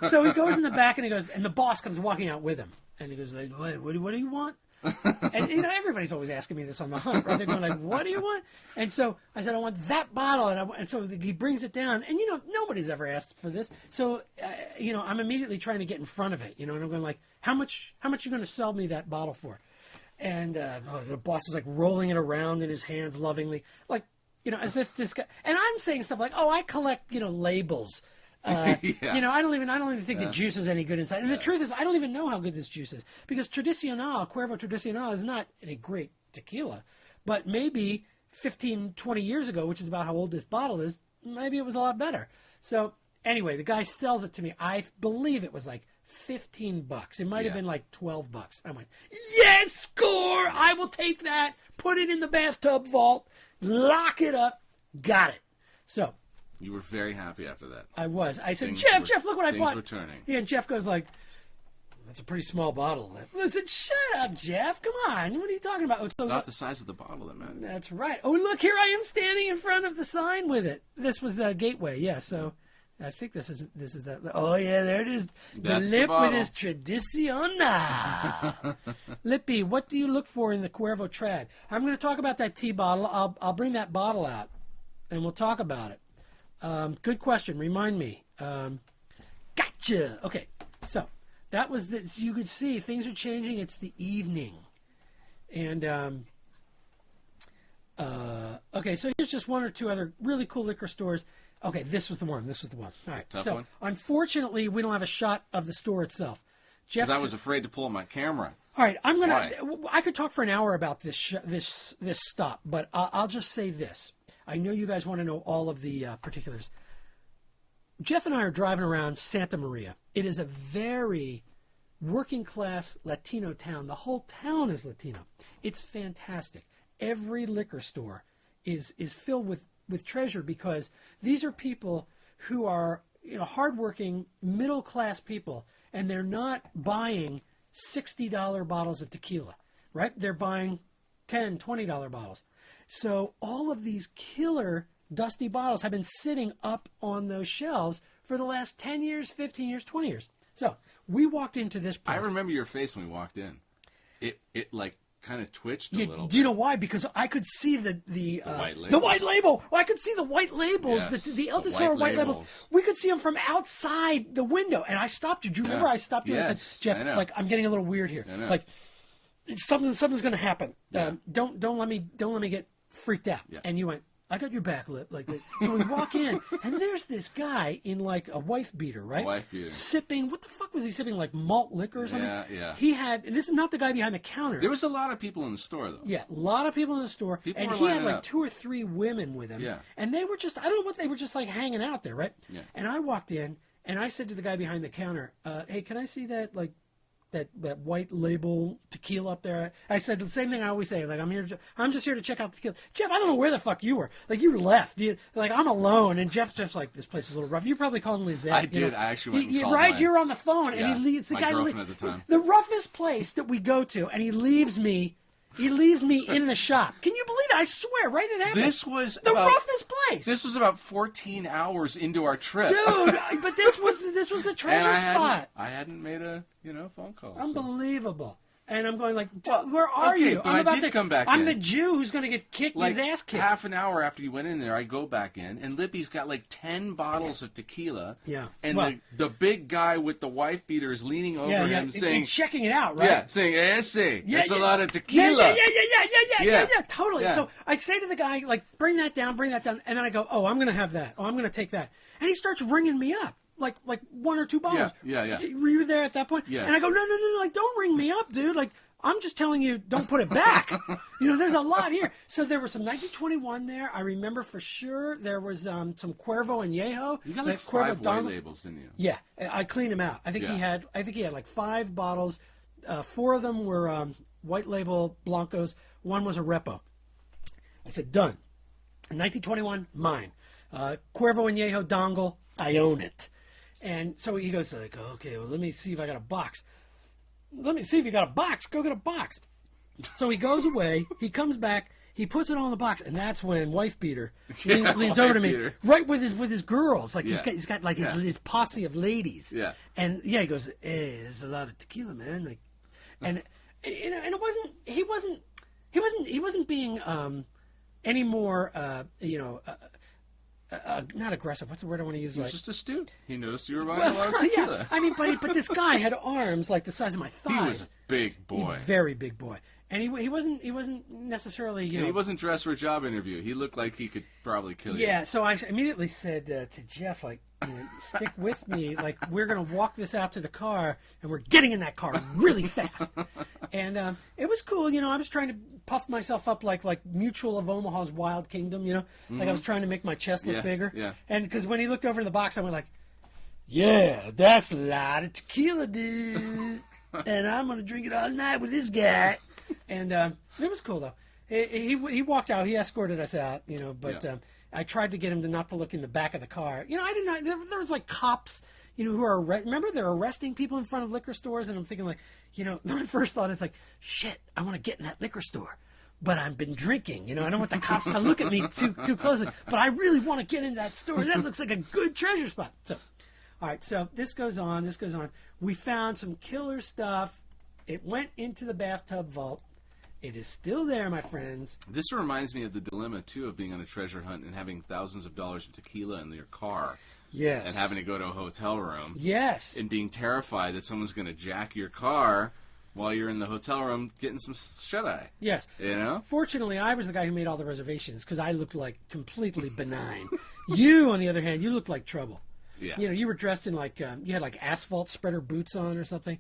So he goes in the back and the boss comes walking out with him, and he goes like, what do you want? And everybody's always asking me this on the hunt, right? They're going like, what do you want? And so I said, I want that bottle, and so he brings it down, and nobody's ever asked for this, so I'm immediately trying to get in front of it, and I'm going like, how much you going to sell me that bottle for? And the boss is like rolling it around in his hands lovingly, like, as if this guy. And I'm saying stuff like, "Oh, I collect, labels. I don't even think the juice is any good inside." And the truth is, I don't even know how good this juice is because Cuervo Tradicional is not a great tequila, but maybe 15, 20 years ago, which is about how old this bottle is, maybe it was a lot better. So anyway, the guy sells it to me. I believe it was like $15. It might have been like $12. I went, yes, score! I will take that. Put it in the bathtub vault. Lock it up. Got it. So you were very happy after that. I was. I said, Jeff, look what I bought. Things were turning. Yeah, and Jeff goes like, that's a pretty small bottle. I said, shut up, Jeff. Come on. What are you talking about? It's not the size of the bottle that matters. That's right. Oh, look, here I am standing in front of the sign with it. This was Gateway. Yeah, so I think this is that. Oh, yeah, there it is. The Lip with his Tradicional. Lippy, what do you look for in the Cuervo Trad? I'm going to talk about that tea bottle. I'll bring that bottle out, and we'll talk about it. Good question. Remind me. Gotcha. Okay, so that was this. You could see things are changing. It's the evening, and okay. So here's just one or two other really cool liquor stores. Okay, this was the one. All right. So one. Unfortunately, we don't have a shot of the store itself. Jeff, because I was afraid to pull up my camera. All right, I could talk for an hour about this stop, but I'll just say this. I know you guys want to know all of the particulars. Jeff and I are driving around Santa Maria. It is a very working class Latino town. The whole town is Latino. It's fantastic. Every liquor store is filled with treasure because these are people who are hardworking middle class people, and they're not buying $60 bottles of tequila, right? They're buying $10, $20 bottles. So all of these killer dusty bottles have been sitting up on those shelves for the last 10 years, 15 years, 20 years. So we walked into this place. I remember your face when we walked in. It like kind of twitched a little bit. Do you know why? Because I could see the white labels. The white label. Well, I could see the white labels, Yes, the El Tesoro white labels. We could see them from outside the window, and I stopped you. Do you remember I stopped you and I said, Jeff, like, I'm getting a little weird here. Like, something's going to happen. Yeah. Don't let me get freaked out. Yeah. And you went, I got your back, Lip. Like, so we walk in, and there's this guy in like a wife beater, right? Wife beater. Sipping. What the fuck was he sipping? Like malt liquor or something? Yeah. He had. This is not the guy behind the counter. There was a lot of people in the store, though. Yeah, a lot of people in the store. People and were he had lining like up. 2 or 3 women with him. Yeah. And they were just, I don't know what, they were just like hanging out there, right? Yeah. And I walked in, and I said to the guy behind the counter, hey, can I see that, like, that white label tequila up there? I said the same thing I always say. It's like, I'm just here to check out the tequila. Jeff, I don't know where the fuck you were. Like, you left. Like, I'm alone, and Jeff's just like, this place is a little rough. You probably called him Lizette. I did. I actually went and called right, my- you're on the phone, Yeah, and it's the my guy. girlfriend at the time. The roughest place that we go to, and he leaves me in the shop. Can you believe it? I swear, right? It happened. This was the about, roughest place. This was about 14 hours into our trip. Dude, but this was the treasure And spot. I hadn't made a phone call. So. Unbelievable. And I'm going like, Well, where are okay, you? but I'm I about did to come back I'm in. the Jew who's going to get kicked, Like his ass kicked. half an hour after you went in there, I go back in, and Lippy's got like 10 bottles of tequila. Yeah. And Well- the big guy with the wife beater is leaning over him, and saying, checking it out, right? "Yeah, saying, ese, Yeah, it's a yeah. lot of tequila." Yeah, totally. Yeah. So I say to the guy, like, bring that down, and then I go, oh, I'm going to have that. Oh, I'm going to take that. And he starts ringing me up, like 1 or 2 bottles. Yeah. Were you there at that point? Yes. And I go, no, like, don't ring me up, dude. Like, I'm just telling you, don't put it back. There's a lot here. So there was some 1921 there. I remember for sure there was some Cuervo and Yeho. You got like That Cuervo 5 white Donald- labels, didn't you? Yeah, I cleaned him out. I think Yeah. he had like 5 bottles. 4 of them were white label Blancos. 1 was a Repo. I said, done. 1921, mine. Cuervo and Yeho dongle, I own it. And so he goes like, okay, well, let me see if I got a box. Let me see if you got a box. Go get a box. So he goes away. He comes back. He puts it all in the box, and that's when wife beater leans over to me, Beater. right with his girls. Like Yeah. he's got like his posse of ladies. Yeah. And he goes, hey, there's a lot of tequila, man. Like, and it wasn't. He wasn't being any more. Not aggressive. What's the word I want to use? He was Like, just astute. He noticed you were buying a lot of tequila. yeah. I mean, but this guy had arms like the size of my thighs. He was a big boy. Very big boy. And he wasn't necessarily, And he wasn't dressed for a job interview. He looked like he could probably kill you. Yeah, so I immediately said to Jeff, like, stick with me. Like, we're going to walk this out to the car, and we're getting in that car really fast. And it was cool. I was trying to puff myself up like Mutual of Omaha's Wild Kingdom, Like I was trying to make my chest look bigger. Yeah. And because when he looked over in the box, I went like, yeah, that's a lot of tequila, dude. And I'm going to drink it all night with this guy. And it was cool, though. He walked out. He escorted us out, but I tried to get him not to look in the back of the car. I didn't know. There was like cops, who are, remember they're arresting people in front of liquor stores. And I'm thinking like, my first thought is like, shit, I want to get in that liquor store. But I've been drinking, I don't want the cops to look at me too closely. But I really want to get in that store. That looks like a good treasure spot. So, all right, so this goes on. We found some killer stuff. It went into the Bathtub Vault. It is still there, my friends. This reminds me of the dilemma, too, of being on a treasure hunt and having thousands of dollars of tequila in your car. Yes. And having to go to a hotel room. Yes. And being terrified that someone's going to jack your car while you're in the hotel room getting some shut-eye. Yes. Fortunately, I was the guy who made all the reservations because I looked like completely benign. You, on the other hand, you looked like trouble. Yeah. You were dressed in like, you had like asphalt spreader boots on or something.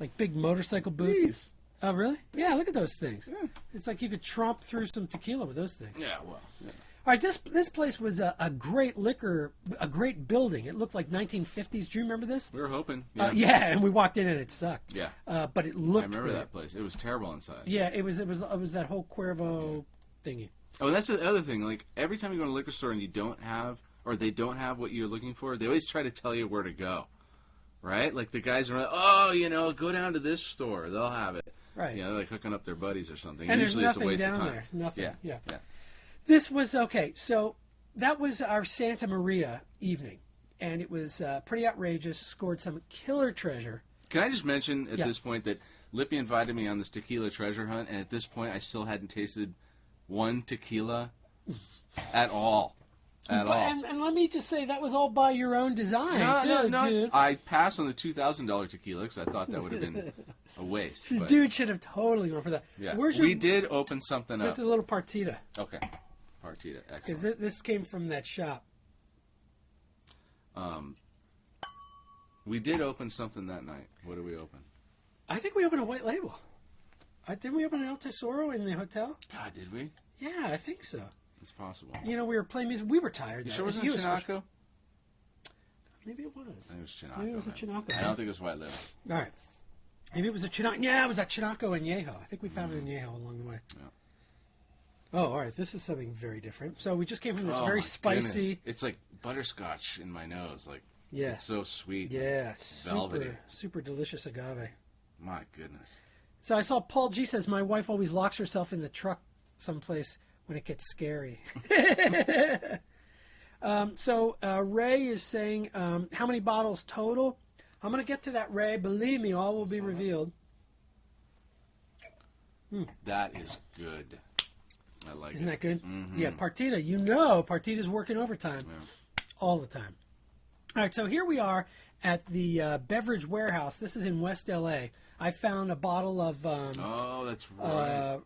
Like big motorcycle boots. Jeez. Oh, really? Yeah, look at those things. Yeah. It's like you could tromp through some tequila with those things. Yeah, well, yeah. All right, this place was a great a great building. It looked like 1950s. Do you remember this? We were hoping. Yeah, and we walked in and it sucked. Yeah. But it looked I remember great. that place. It was terrible inside. Yeah, it was that whole Cuervo thingy. Oh, and that's the other thing. Like, every time you go to a liquor store and you don't have or they don't have what you're looking for, they always try to tell you where to go, right? Like the guys are like, oh, go down to this store. They'll have it. Right. Like hooking up their buddies or something. And usually there's it's a nothing waste down of time. there. Nothing. Yeah. Yeah. This was, okay, so that was our Santa Maria evening. And it was pretty outrageous. Scored some killer treasure. Can I just mention at this point that Lippy invited me on this tequila treasure hunt, and at this point I still hadn't tasted one tequila at all. And let me just say, that was all by your own design, No. dude. I passed on the $2,000 tequila because I thought that would have been a waste. The But, dude should have totally gone for that. yeah. Where's We did open something Just up. a little partita. Okay. Partita. Because Excellent. this came from that shop. We did open something that night. What did we open? I think we opened a white label. Didn't we open an El Tesoro in the hotel? God, did we? Yeah, I think so. It's possible. We were playing music. We were tired. You though. sure it wasn't You especially. Chinaco? Maybe it was. I think it was Chinaco. Maybe it was a man. Chinaco. I don't think it was White Label. All right. Maybe it was a Chinaco. Yeah, it was a Chinaco and Yeho. I think we found it in Yeho along the way. Yeah. Oh, all right. This is something very different. So we just came from this Oh, very my spicy. goodness. It's like butterscotch in my nose. Like, Yeah. it's so sweet. Yeah, Velvety. super delicious agave. My goodness. So I saw Paul G says, my wife always locks herself in the truck someplace when it gets scary. So Ray is saying, how many bottles total? I'm going to get to that, Ray. Believe me, all will be revealed. That is good. I like Isn't it. that good? Mhm. Yeah, Partita. Partita's working overtime all the time. All right, so here we are at the beverage warehouse. This is in West L.A. I found a bottle of... Oh, that's right.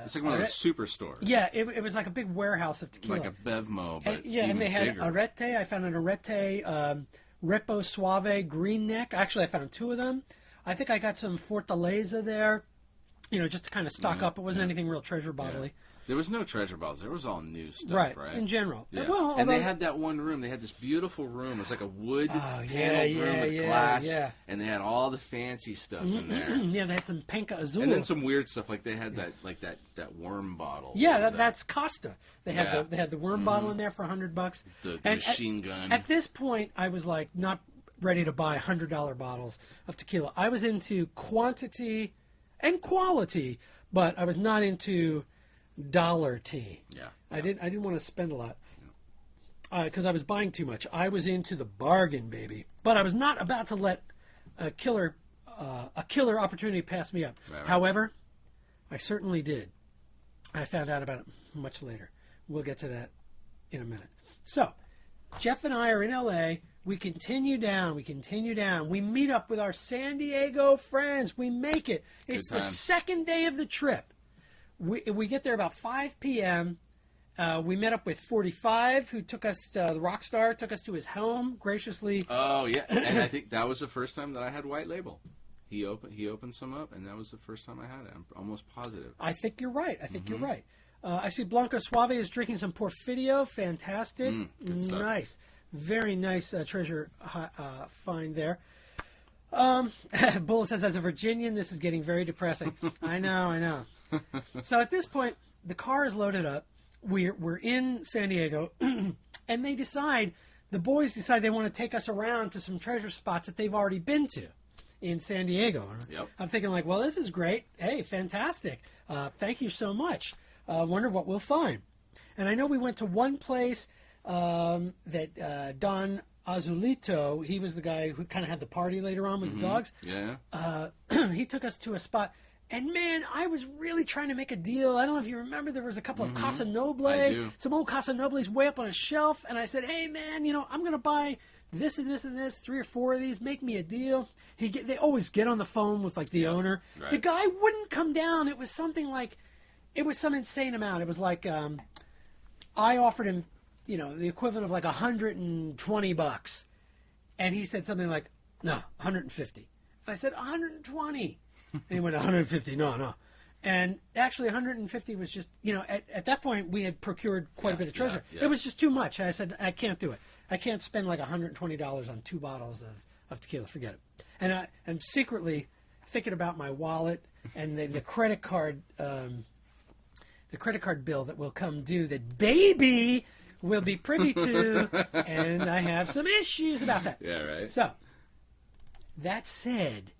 It's like one of those superstores. yeah, it was like a big warehouse of tequila. Like a Bevmo, but and they had bigger. Arete. I found an Arete Repo Suave Green Neck. Actually, I found two of them. I think I got some Fortaleza there, just to kind of stock up. It wasn't anything real treasure bottle-y. There was no treasure bottles. There was all new stuff, right? In general. Yeah. Well, and they had that one room. They had this beautiful room. It was like a wood paneled room with glass. Yeah. And they had all the fancy stuff in there. Yeah, they had some Penca Azul. And then some weird stuff. Like they had that worm bottle. Yeah, What was that's Costa. They had they had the worm bottle in there for $100. The And machine gun. At this point, I was like not ready to buy $100 bottles of tequila. I was into quantity and quality, but I was not into dollar tea. Yeah. I didn't want to spend a lot because I was buying too much. I was into the bargain, baby. But I was not about to let a killer opportunity pass me up. Right. However, I certainly did. I found out about it much later. We'll get to that in a minute. So, Jeff and I are in LA. We continue down. We meet up with our San Diego friends. We make it. It's the second day of the trip. We get there about 5 p.m. We met up with 45, who took us, the rock star, took us to his home graciously. Oh, yeah. And I think that was the first time that I had White Label. He opened some up, and that was the first time I had it. I'm almost positive. I think you're right. You're right. I see Blanco Suave is drinking some Porfidio. Fantastic. Good stuff. Nice. Very nice treasure find there. Bullet says, as a Virginian, this is getting very depressing. I know. So at this point, the car is loaded up. We're in San Diego, and the boys decide they want to take us around to some treasure spots that they've already been to in San Diego. Yep. I'm thinking like, well, this is great. Hey, fantastic. Thank you so much. Wonder what we'll find. And I know we went to one place that Don Azulito, he was the guy who kind of had the party later on with the dogs. Yeah. He took us to a spot. And man, I was really trying to make a deal. I don't know if you remember, there was a couple of Casa Noble, I do. some old Casa Nobles way up on a shelf. And I said, hey man, I'm going to buy this and this and this, 3 or 4 of these. Make me a deal. They always get on the phone with like the owner. Right. The guy wouldn't come down. It was something like, it was some insane amount. It was like, I offered him, the equivalent of like $120. And he said something like, no, 150. And I said, 120. And he went, 150, no. And actually 150 was just, at that point we had procured quite a bit of treasure. Yeah. It was just too much. I said, I can't do it. I can't spend like $120 on 2 bottles of tequila. Forget it. And I'm secretly thinking about my wallet and the credit card bill that will come due that baby will be privy to, and I have some issues about that. Yeah, right. So, that said,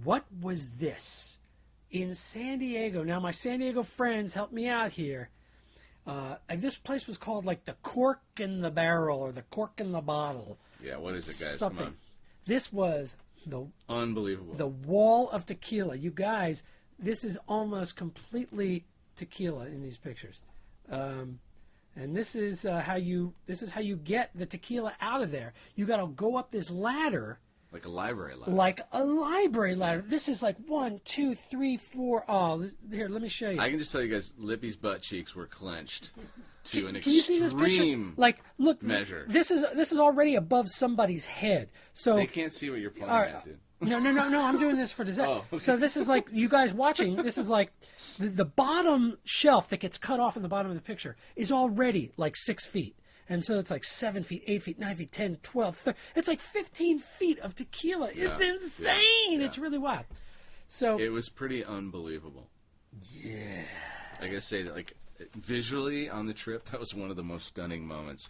what was this? In San Diego, now my San Diego friends helped me out here. This place was called like the Cork in the Barrel or the Cork in the Bottle. Yeah, what is it, guys? Something. Come on. This was Unbelievable. the wall of tequila. You guys, this is almost completely tequila in these pictures. And this is how you get the tequila out of there. You got to go up this ladder. Like a library ladder. Like a library ladder. This is like 1, 2, 3, 4. Oh, here, let me show you. I can just tell you guys, Lippy's butt cheeks were clenched to an Can you see this picture? extreme Like, look, measure. This is already above somebody's head. So They can't see what you're pointing all right, at, dude. No, I'm doing this for design. Oh, okay. So this is like, you guys watching, this is like, the bottom shelf that gets cut off in the bottom of the picture is already like 6 feet. And so it's like 7 feet, 8 feet, 9 feet, 10, 12, 13. It's like 15 feet of tequila. It's insane. Yeah. It's really wild. So It was pretty unbelievable. yeah. I gotta say that, like, visually on the trip, that was one of the most stunning moments,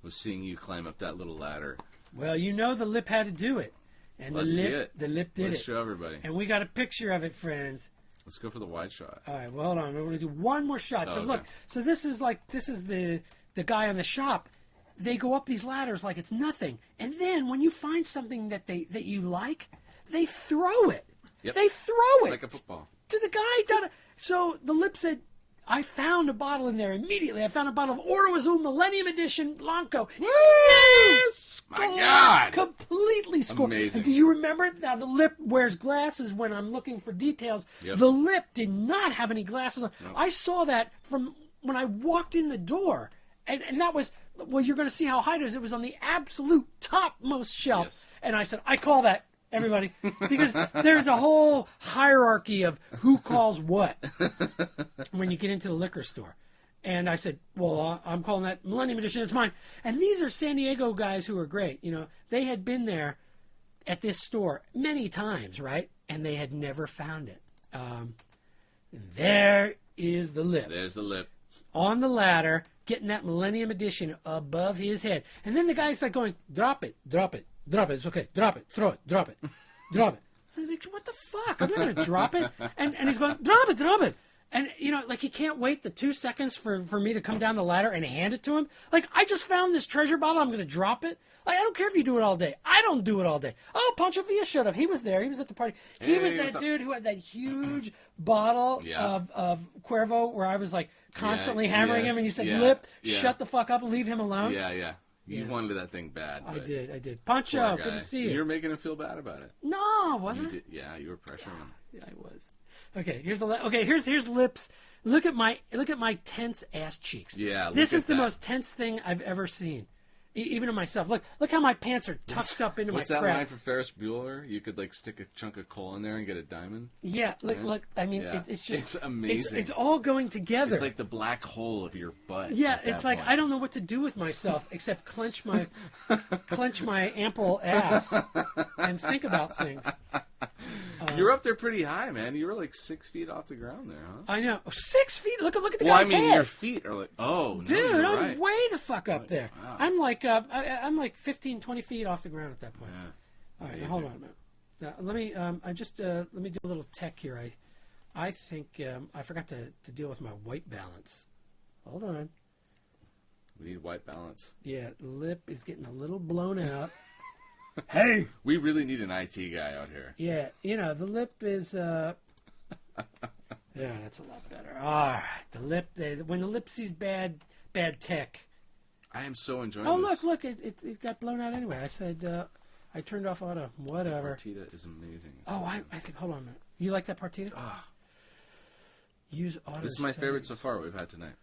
was seeing you climb up that little ladder. Well, you know the lip had to do it. And Let's see it. The lip did Let's it. show everybody. And we got a picture of it, friends. Let's go for the wide shot. All right, well, hold on. We're going to do one more shot. So okay. look, so this is the guy in the shop. They go up these ladders like it's nothing. And then when you find something that you like, they throw it. Yep. They throw it. Like a football. To the guy down. So the lip said, I found a bottle in there immediately. I found a bottle of Oro Azul Millennium Edition Blanco. Yes! My God! Completely scored. Amazing. And do you remember? Now, the lip wears glasses when I'm looking for details. Yep. The lip did not have any glasses on. No. I saw that from when I walked in the door. And that was, well, you're going to see how high it is. It was on the absolute topmost shelf. Yes. And I said, I call that, everybody, because there's a whole hierarchy of who calls what when you get into the liquor store. And I said, well, I'm calling that Millennium Edition. It's mine. And these are San Diego guys who are great. You know, they had been there at this store many times, right? And they had never found it. There is the lip. There's the lip. On the ladder, getting that Millennium Edition above his head. And then the guy's like going, drop it, drop it, drop it. It's okay. Drop it, throw it, drop it, drop it. I was like, what the fuck? I'm not going to drop it. And he's going, drop it, drop it. And, you know, like, he can't wait the 2 seconds for me to come down the ladder and hand it to him. Like, I just found this treasure bottle. I'm going to drop it. Like, I don't care if you do it all day. I don't do it all day. Oh, Pancho Villa showed up. He was there. He was at the party. He was that dude who had that huge bottle of Cuervo where I was, like, constantly hammering him. And you said, Lip, shut the fuck up. Leave him alone. Yeah. You wanted that thing bad. I did. Pancho, good to see you. You were making him feel bad about it. No, wasn't You did, yeah, you were pressuring him. Yeah, I was. Okay, here's lips. Look at my tense ass cheeks. Yeah, this look is at the that. most tense thing I've ever seen, even in myself. Look how my pants are tucked up into What's my that crap. line for Ferris Bueller? You could like stick a chunk of coal in there and get a diamond. Yeah, look. I mean, Yeah. it's just It's amazing. It's all going together. It's like the black hole of your butt. yeah, at it's that like point. I don't know what to do with myself except clench my ample ass and think about things. You were up there pretty high, man. You were like 6 feet off the ground there, huh? I know. 6 feet. Look at the Well, I guy's mean, head. your feet are like, oh, no, Dude, you're I'm right. way the fuck up there. Wow. I'm like 15, 20 feet off the ground at that point. Yeah. All right, Amazing. hold on a minute. Now, let me do a little tech here. I think I forgot to deal with my white balance. Hold on. We need white balance. Yeah, lip is getting a little blown out. Hey, We really need an IT guy out here. yeah, you know the lip is. Yeah, that's a lot better. All right, the lip. When the lip sees bad tech. I am so enjoying Oh, this. look! It got blown out anyway. I said I turned off auto. Whatever. Partita is amazing. It's Oh, so I good. think. Hold on a minute. You like that partita? Ah, Use auto. this is my favorite settings. so far we've had tonight.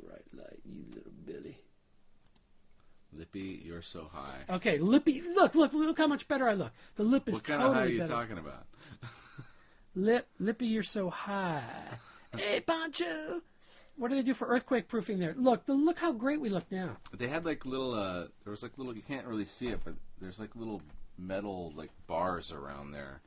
Right, like you little Billy. Lippy, you're so high. Okay, Lippy. Look how much better I look. The lip is What kind totally of high are you better. talking about? Lippy, you're so high. Hey, Pancho. What do they do for earthquake proofing there? Look how great we look now. They had like little, there was like little, you can't really see it, but there's like little metal like bars around there.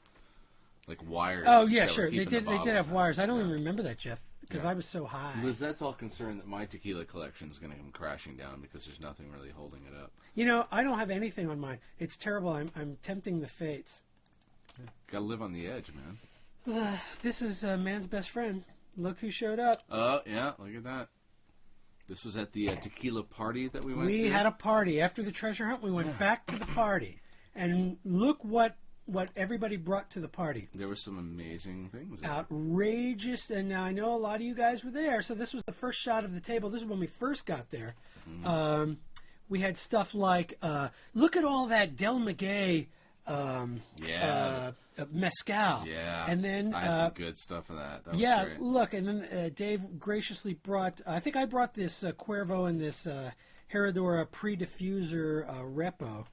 Like wires. Oh yeah, that were sure. They keeping the did. They did bottles have out. wires. I don't Yeah. even remember that, Jeff. because I was so high. Lizette's all concerned that my tequila collection is going to come crashing down because there's nothing really holding it up. You know, I don't have anything on mine. It's terrible. I'm tempting the fates. Yeah, gotta live on the edge, man. This is man's best friend. Look who showed up. Oh, yeah, look at that. This was at the tequila party that we went to. We had a party. After the treasure hunt, we went back to the party. And look what everybody brought to the party. There were some amazing things. Outrageous. And now I know a lot of you guys were there. So this was the first shot of the table. This is when we first got there. Mm. We had stuff like, look at all that Del Maguey mezcal. Yeah. And then I had some good stuff of that. That was great. Look, and then Dave graciously brought, I think I brought this Cuervo and this Herradura pre-diffuser Repo.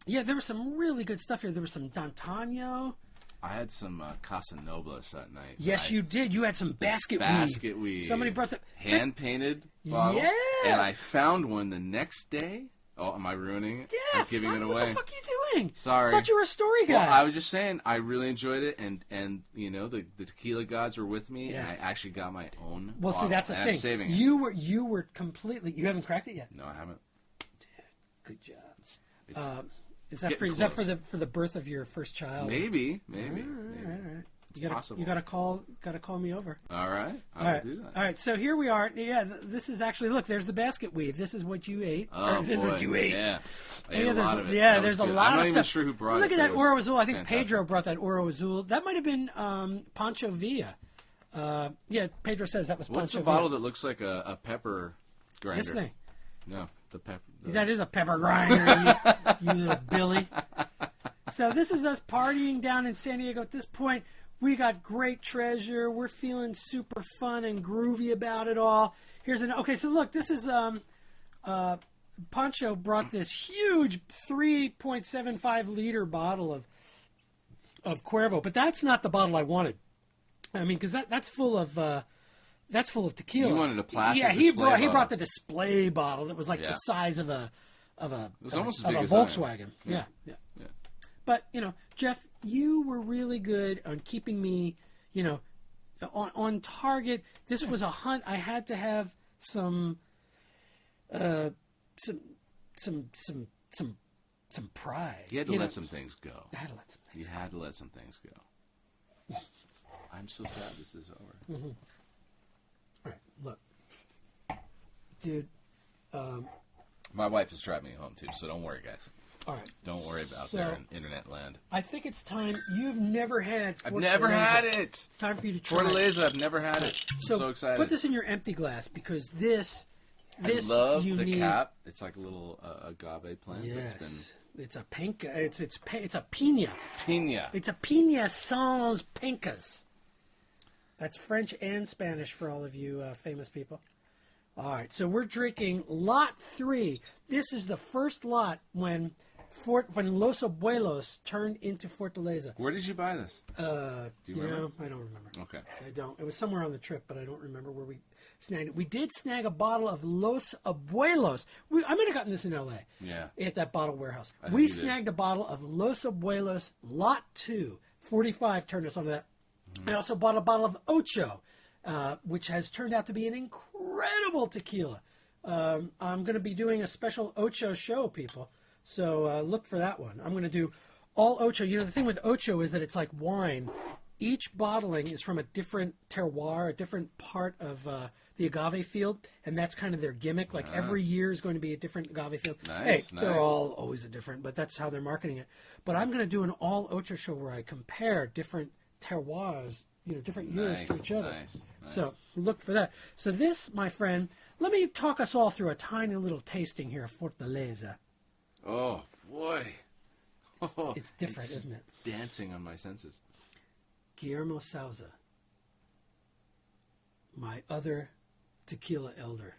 Yeah, there was some really good stuff here. There was some D'Antagno. I had some Casa Nobles that night. Yes, you did. You had some basket weave. Somebody brought the hand-painted bottle. Yeah. And I found one the next day. Oh, am I ruining it? Yeah, I'm giving it away. What the fuck are you doing? Sorry. I thought you were a story guy. Well, I was just saying, I really enjoyed it, and you know, the tequila gods were with me, Yes. and I actually got my own Well, bottle, see, that's the and thing. I'm saving it. You were completely. You haven't cracked it yet. No, I haven't. Good job. It's Is that for the birth of your first child? maybe. All right. Possible. You gotta call me over. All right, All right. do that. All right. So here we are. Yeah, this is actually, look. There's the basket weave. This is what you ate. Oh, this is what you ate. Yeah, I Yeah, ate a there's lot of it. yeah, That there's was a good. lot I'm of not stuff. even sure who brought Look it. at that but it Oro was Azul. I think fantastic. Pedro brought that Oro Azul. That might have been Pancho Villa. Yeah, Pedro says that was What's Pancho the bottle Villa. that looks like a pepper grinder? This thing. No, the pepper. That is a pepper grinder, you little Billy. So this is us partying down in San Diego. At this point, we got great treasure. We're feeling super fun and groovy about it all. Okay, so look, this is Pancho brought this huge 3.75 liter bottle of Cuervo, but that's not the bottle I wanted. I mean, because that's full of tequila. You wanted a plastic. Yeah, he display brought the display bottle that was like Yeah. the size of a was almost as of big a as Volkswagen. Yeah. Yeah. But Jeff, you were really good on keeping me, on target. This was a hunt. I had to have some pride. You had to let some things go. I had to let some things. You had to let some things go. I'm so sad this is over. Mm-hmm. All right, look, dude. My wife is driving me home too, so don't worry, guys. All right. Don't worry about there in internet land. I think it's time. You've never had. I've never had it. It's time for you to try. Fortaleza, I've never had it. I'm so excited. Put this in your empty glass because this I love you the need. cap. It's like a little agave plant. Yes. That's It's a penca. It's a pina. Pina. It's a pina sans pencas. That's French and Spanish for all of you famous people. All right, so we're drinking lot 3. This is the first lot when Los Abuelos turned into Fortaleza. Where did you buy this? Do you remember? I don't remember. Okay. I don't. It was somewhere on the trip, but I don't remember where we snagged it. We did snag a bottle of Los Abuelos. I might have gotten this in L.A. Yeah. At that bottle warehouse. I think We you did. snagged a bottle of Los Abuelos Lot 2. 45 turned us onto that. I also bought a bottle of Ocho, which has turned out to be an incredible tequila. I'm going to be doing a special Ocho show, people. So look for that one. I'm going to do all Ocho. The thing with Ocho is that it's like wine. Each bottling is from a different terroir, a different part of the agave field, and that's kind of their gimmick. Like every year is going to be a different agave field. Nice, They're all always a different, but that's how they're marketing it. But I'm going to do an all Ocho show where I compare different terroirs, different years to each other. Nice. So look for that. So this, my friend, let me talk us all through a tiny little tasting here of Fortaleza. Oh, boy. Oh, It's different, isn't it? Dancing on my senses. Guillermo Souza, my other tequila elder.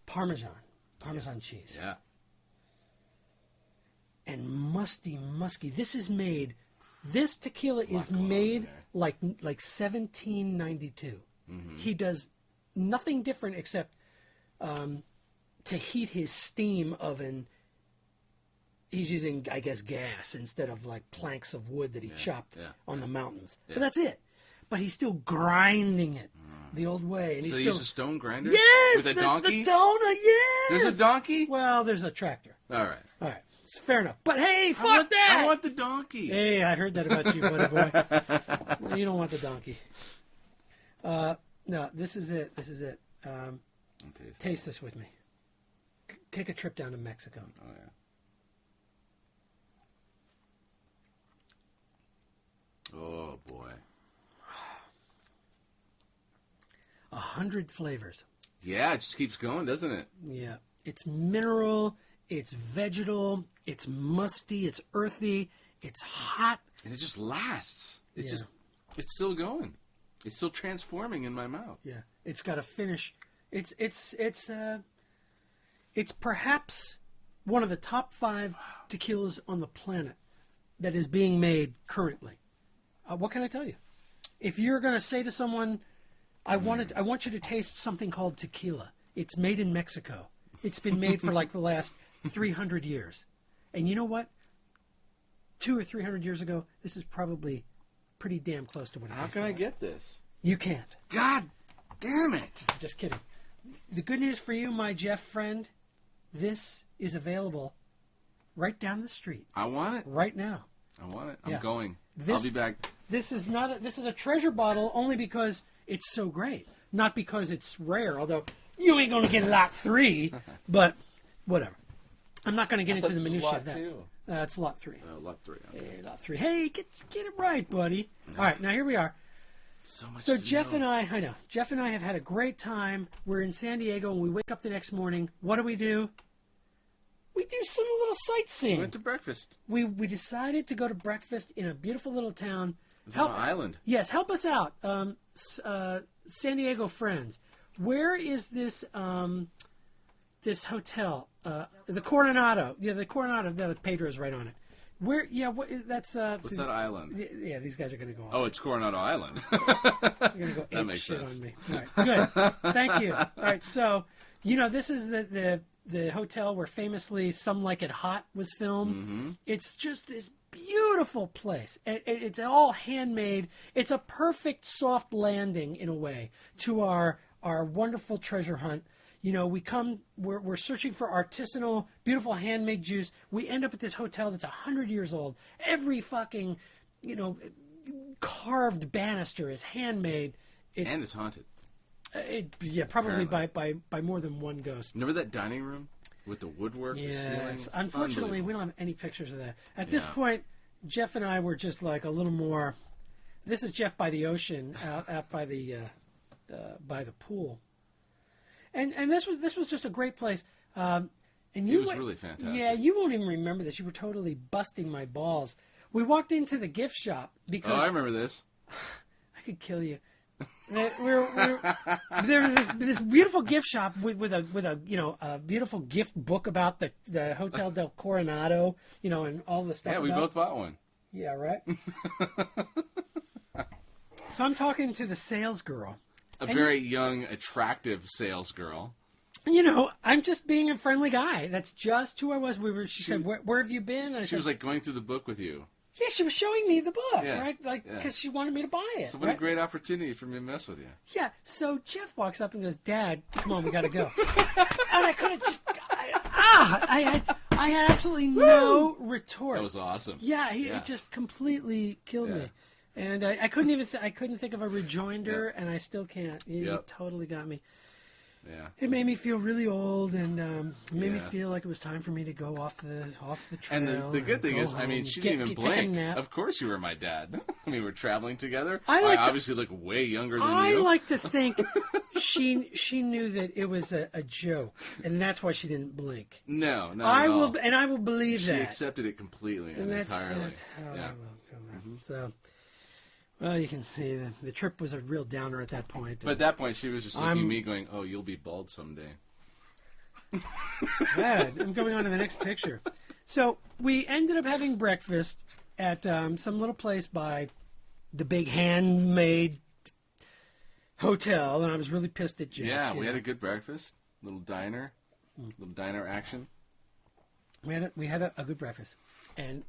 Parmesan cheese. Yeah. And musky. This tequila is made like 1792. Mm-hmm. He does nothing different except to heat his steam oven he's using, I guess, gas instead of like planks of wood that he chopped on the mountains. Yeah. But that's it. But he's still grinding it the old way. And So he's they still... use a stone grinder? Yes! With a donkey? The donut, yes! There's a donkey? Well, there's a tractor. All right. All right. It's fair enough. But hey, fuck that! I want the donkey. Hey, I heard that about you, buddy boy. You don't want the donkey. No, this is it. This is it. Taste this with me. Take a trip down to Mexico. Oh, yeah. Oh, boy. 100 flavors. Yeah, it just keeps going, doesn't it? Yeah. It's mineral, it's vegetal, it's musty, it's earthy, it's hot. And it just lasts. It's still going. It's still transforming in my mouth. Yeah. It's got a finish. It's perhaps one of the top 5 tequilas on the planet that is being made currently. What can I tell you? If you're going to say to someone, I want you to taste something called tequila. It's made in Mexico. It's been made for like the last 300 years. And you know what? 200 or 300 years ago, this is probably pretty damn close to what it is. How can I get this? You can't. God damn it. Just kidding. The good news for you, my Jeff friend, this is available right down the street. I want it. Right now. I want it. I'm going. This, I'll be back. This is a treasure bottle only because it's so great. Not because it's rare, although you ain't going to get lot 3, but whatever. I'm not going to get into the minutiae of that. It's lot 3. Lot 3. Okay. Hey, lot 3. Hey, get it right, buddy. Yeah. All right, now here we are. So Jeff and I know. Jeff and I have had a great time. We're in San Diego, and we wake up the next morning. What do? We do some little sightseeing. We went to breakfast. We decided to go to breakfast in a beautiful little town. It's on an island. Yes, help us out, San Diego friends. Where is this this hotel? The Coronado. Yeah, the Coronado. The Pedro's right on it. Where? Yeah, that's. What's that island? Yeah, these guys are going to go on. Oh, it's Coronado Island. You're going to go that makes shit sense. on me. All right, good. Thank you. All right, so this is the hotel where famously Some Like It Hot was filmed. Mm-hmm. It's just this beautiful place. It's all handmade. It's a perfect soft landing in a way to our wonderful treasure hunt. We're searching for artisanal, beautiful handmade juice. We end up at this hotel that's 100 years old. Every fucking, carved banister is handmade. And it's haunted. Probably by more than one ghost. Remember that dining room with the woodwork, the ceilings? Unfortunately, we don't have any pictures of that. At this point, Jeff and I were just like a little more. This is Jeff by the ocean, out by the pool, and this was just a great place. And it was really fantastic. Yeah, you won't even remember this. You were totally busting my balls. We walked into the gift shop because I remember this. I could kill you. There was this beautiful gift shop with a beautiful gift book about the Hotel del Coronado, and all the stuff. Yeah, we both bought one. Yeah, right. So I'm talking to the sales girl, a very young, attractive sales girl. I'm just being a friendly guy. That's just who I was. She said, "Where have you been?" And she was like going through the book with you. Yeah, she was showing me the book, right? Because she wanted me to buy it. So what a great opportunity for me to mess with you. Yeah, so Jeff walks up and goes, "Dad, come on, we got to go." And I could have just... I had absolutely no retort. That was awesome. Yeah, it just completely killed me. And I couldn't even... I couldn't think of a rejoinder, and I still can't. It totally got me. Yeah. It made me feel really old, and it made me feel like it was time for me to go off the trail. And the good thing is, she didn't even blink. Of course you were my dad. We're traveling together. I obviously look way younger than you. I like to think she knew that it was a joke, and that's why she didn't blink. No, not I at all. will, and I will believe that. She accepted it completely and entirely. That's how I will. So. Well, you can see the trip was a real downer at that point. But at that point, she was just looking at me going, "Oh, you'll be bald someday." Bad. I'm going on to the next picture. So we ended up having breakfast at some little place by the big handmade hotel, and I was really pissed at Jeff. Yeah, we had a good breakfast. Little diner action. We had a good breakfast, and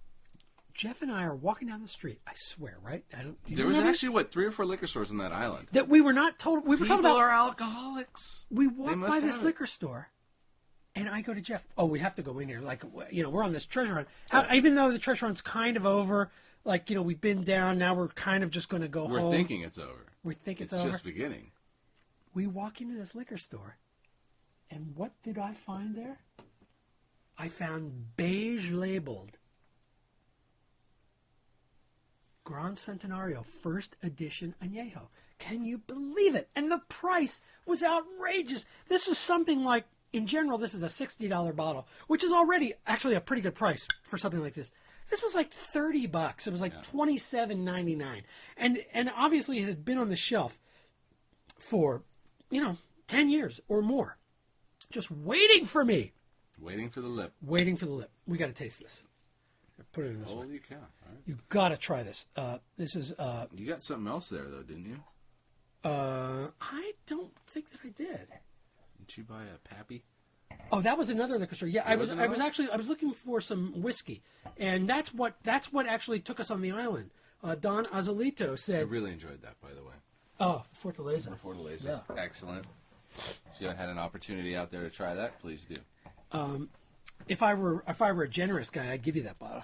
Jeff and I are walking down the street. I swear, right? There was actually 3 or 4 liquor stores on that island. That we were not told. We were People talking about are alcoholics. We walked by this liquor store, and I go to Jeff. Oh, we have to go in here. Like, we're on this treasure hunt. Even though the treasure hunt's kind of over, like, we've been down. Now we're kind of just going to go home. We're thinking it's over. We think it's over. It's just beginning. We walk into this liquor store, and what did I find there? I found beige labeled Gran Centenario First Edition Añejo. Can you believe it? And the price was outrageous. This is something like, in general, this is a $60 bottle, which is already actually a pretty good price for something like this. This was like $30. It was like $27.99. And obviously it had been on the shelf for, 10 years or more. Just waiting for me. Waiting for the lip. Waiting for the lip. We got to taste this. Put it in this one. Holy cow. All right. You got to try this. This is... you got something else there, though, didn't you? I don't think that I did. Didn't you buy a Pappy? Oh, that was another liquor store. Yeah, I was looking for some whiskey, and that's what actually took us on the island. Don Azulito said... I really enjoyed that, by the way. Oh, Fortaleza. Fortaleza is excellent. If you had an opportunity out there to try that, please do. If I were a generous guy, I'd give you that bottle.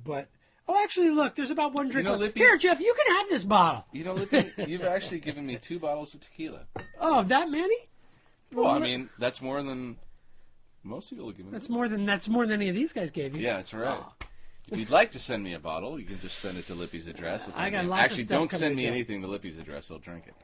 But actually, look, there's about one drink left. Lippy, here, Jeff, you can have this bottle. Lippy, you've actually given me 2 bottles of tequila. Oh, that many? Well, I mean, that's more than most people have given me. That's more than any of these guys gave you. Yeah, that's right. Oh. If you'd like to send me a bottle, you can just send it to Lippy's address. I got lots actually, of stuff don't send me to anything to Lippy's address. I'll drink it.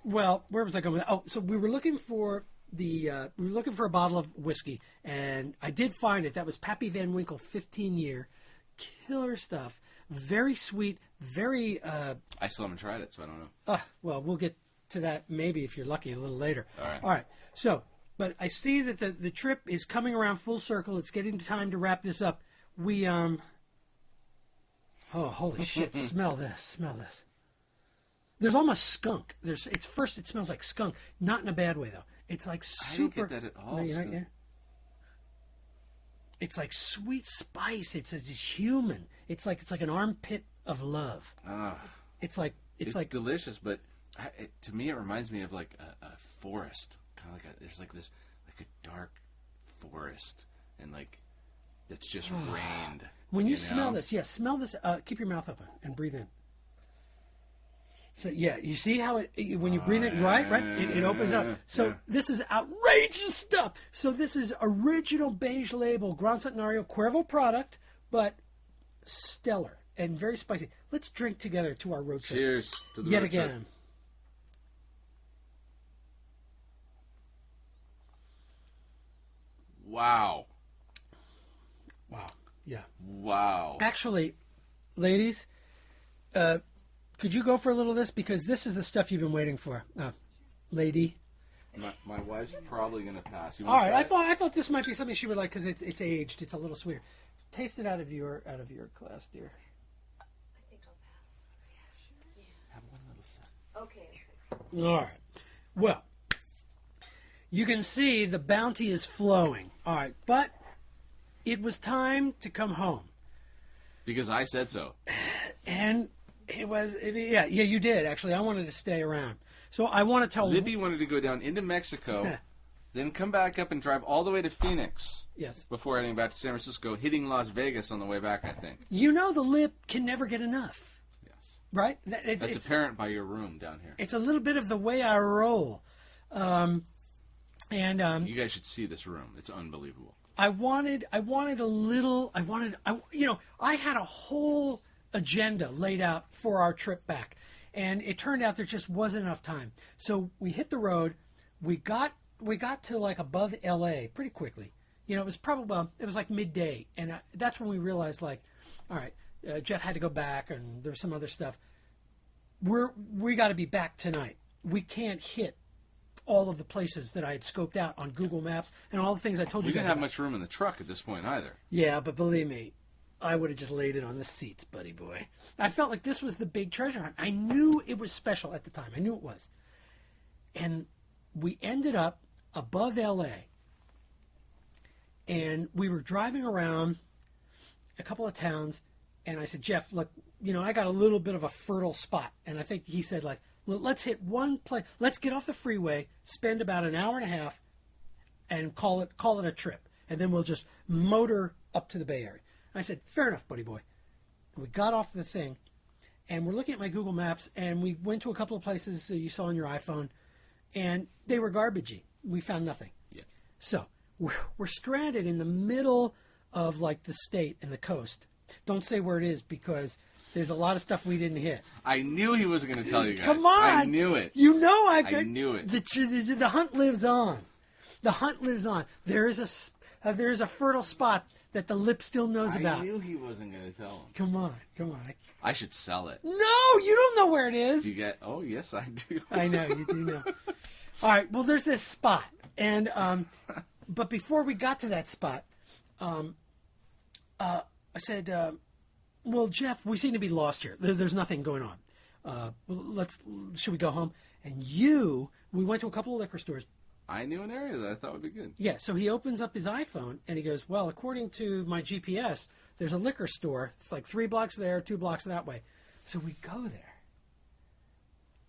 Well, where was I going with that? Oh, so we were looking for a bottle of whiskey, and I did find it. That was Pappy Van Winkle 15-year. Killer stuff. Very sweet. Very... I still haven't tried it, so I don't know. Well, we'll get to that maybe if you're lucky a little later. All right. So, but I see that the trip is coming around full circle. It's getting time to wrap this up. We, oh, holy shit. Smell this. There's almost skunk. It smells like skunk. Not in a bad way, though. It's like super... I didn't get that at all. No, it's like sweet spice. It's human. It's like an armpit of love. It's delicious, but to me it reminds me of like a forest. Kind of like there's like this like a dark forest, and like it's just rained. When you smell this, smell this. Keep your mouth open and breathe in. So you see how when you breathe it, right, it opens up. So this is outrageous stuff. So this is original beige label Gran Centenario Cuervo product, but stellar and very spicy. Let's drink together to our road trip. Cheers to the yet road again. Trip. Wow. Yeah. Wow. Actually, ladies, could you go for a little of this? Because this is the stuff you've been waiting for. Lady. My wife's probably going to pass. All right. I thought this might be something she would like because it's aged. It's a little sweeter. Taste it out of your glass, dear. I think I'll pass. Yeah, sure. Have one little sip. Okay. All right. Well, you can see the bounty is flowing. All right. But it was time to come home. Because I said so. And yeah, you did, actually. I wanted to stay around. So I want to tell... Lippy wanted to go down into Mexico, then come back up and drive all the way to Phoenix. Yes. Before heading back to San Francisco, hitting Las Vegas on the way back, I think. The lip can never get enough. Yes. Right? That's apparent by your room down here. It's a little bit of the way I roll. You guys should see this room. It's unbelievable. I had a whole agenda laid out for our trip back, and it turned out there just wasn't enough time. So we hit the road. We got to like above LA pretty quickly. It was like midday, and that's when we realized, like, all right, Jeff had to go back, and there's some other stuff. We got to be back tonight. We can't hit all of the places that I had scoped out on Google Maps and all the things I told you guys. We didn't have much room in the truck at this point either. Yeah, but believe me, I would have just laid it on the seats, buddy boy. I felt like this was the big treasure hunt. I knew it was special at the time. I knew it was. And we ended up above L.A. And we were driving around a couple of towns, and I said, Jeff, look, I got a little bit of a fertile spot. And I think he said, like, let's hit one place. Let's get off the freeway, spend about an hour and a half, and call it a trip. And then we'll just motor up to the Bay Area. And I said, fair enough, buddy boy. And we got off the thing, and we're looking at my Google Maps, and we went to a couple of places you saw on your iPhone, and they were garbagey. We found nothing. Yeah. So we're stranded in the middle of, like, the state and the coast. Don't say where it is, because there's a lot of stuff we didn't hit. I knew he wasn't going to tell you guys. Come on. I knew it. I knew it. The hunt lives on. The hunt lives on. There is a fertile spot that the Lip still knows about. I knew he wasn't going to tell him. Come on. I should sell it. No, you don't know where it is. Oh, yes, I do. I know, you do know. All right, well, there's this spot. And, but before we got to that spot, I said, well, Jeff, we seem to be lost here. There's nothing going on. Should we go home? And we went to a couple of liquor stores. I knew an area that I thought would be good. Yeah, so he opens up his iPhone and he goes, well, according to my GPS, there's a liquor store. It's like 3 blocks there, 2 blocks that way. So we go there.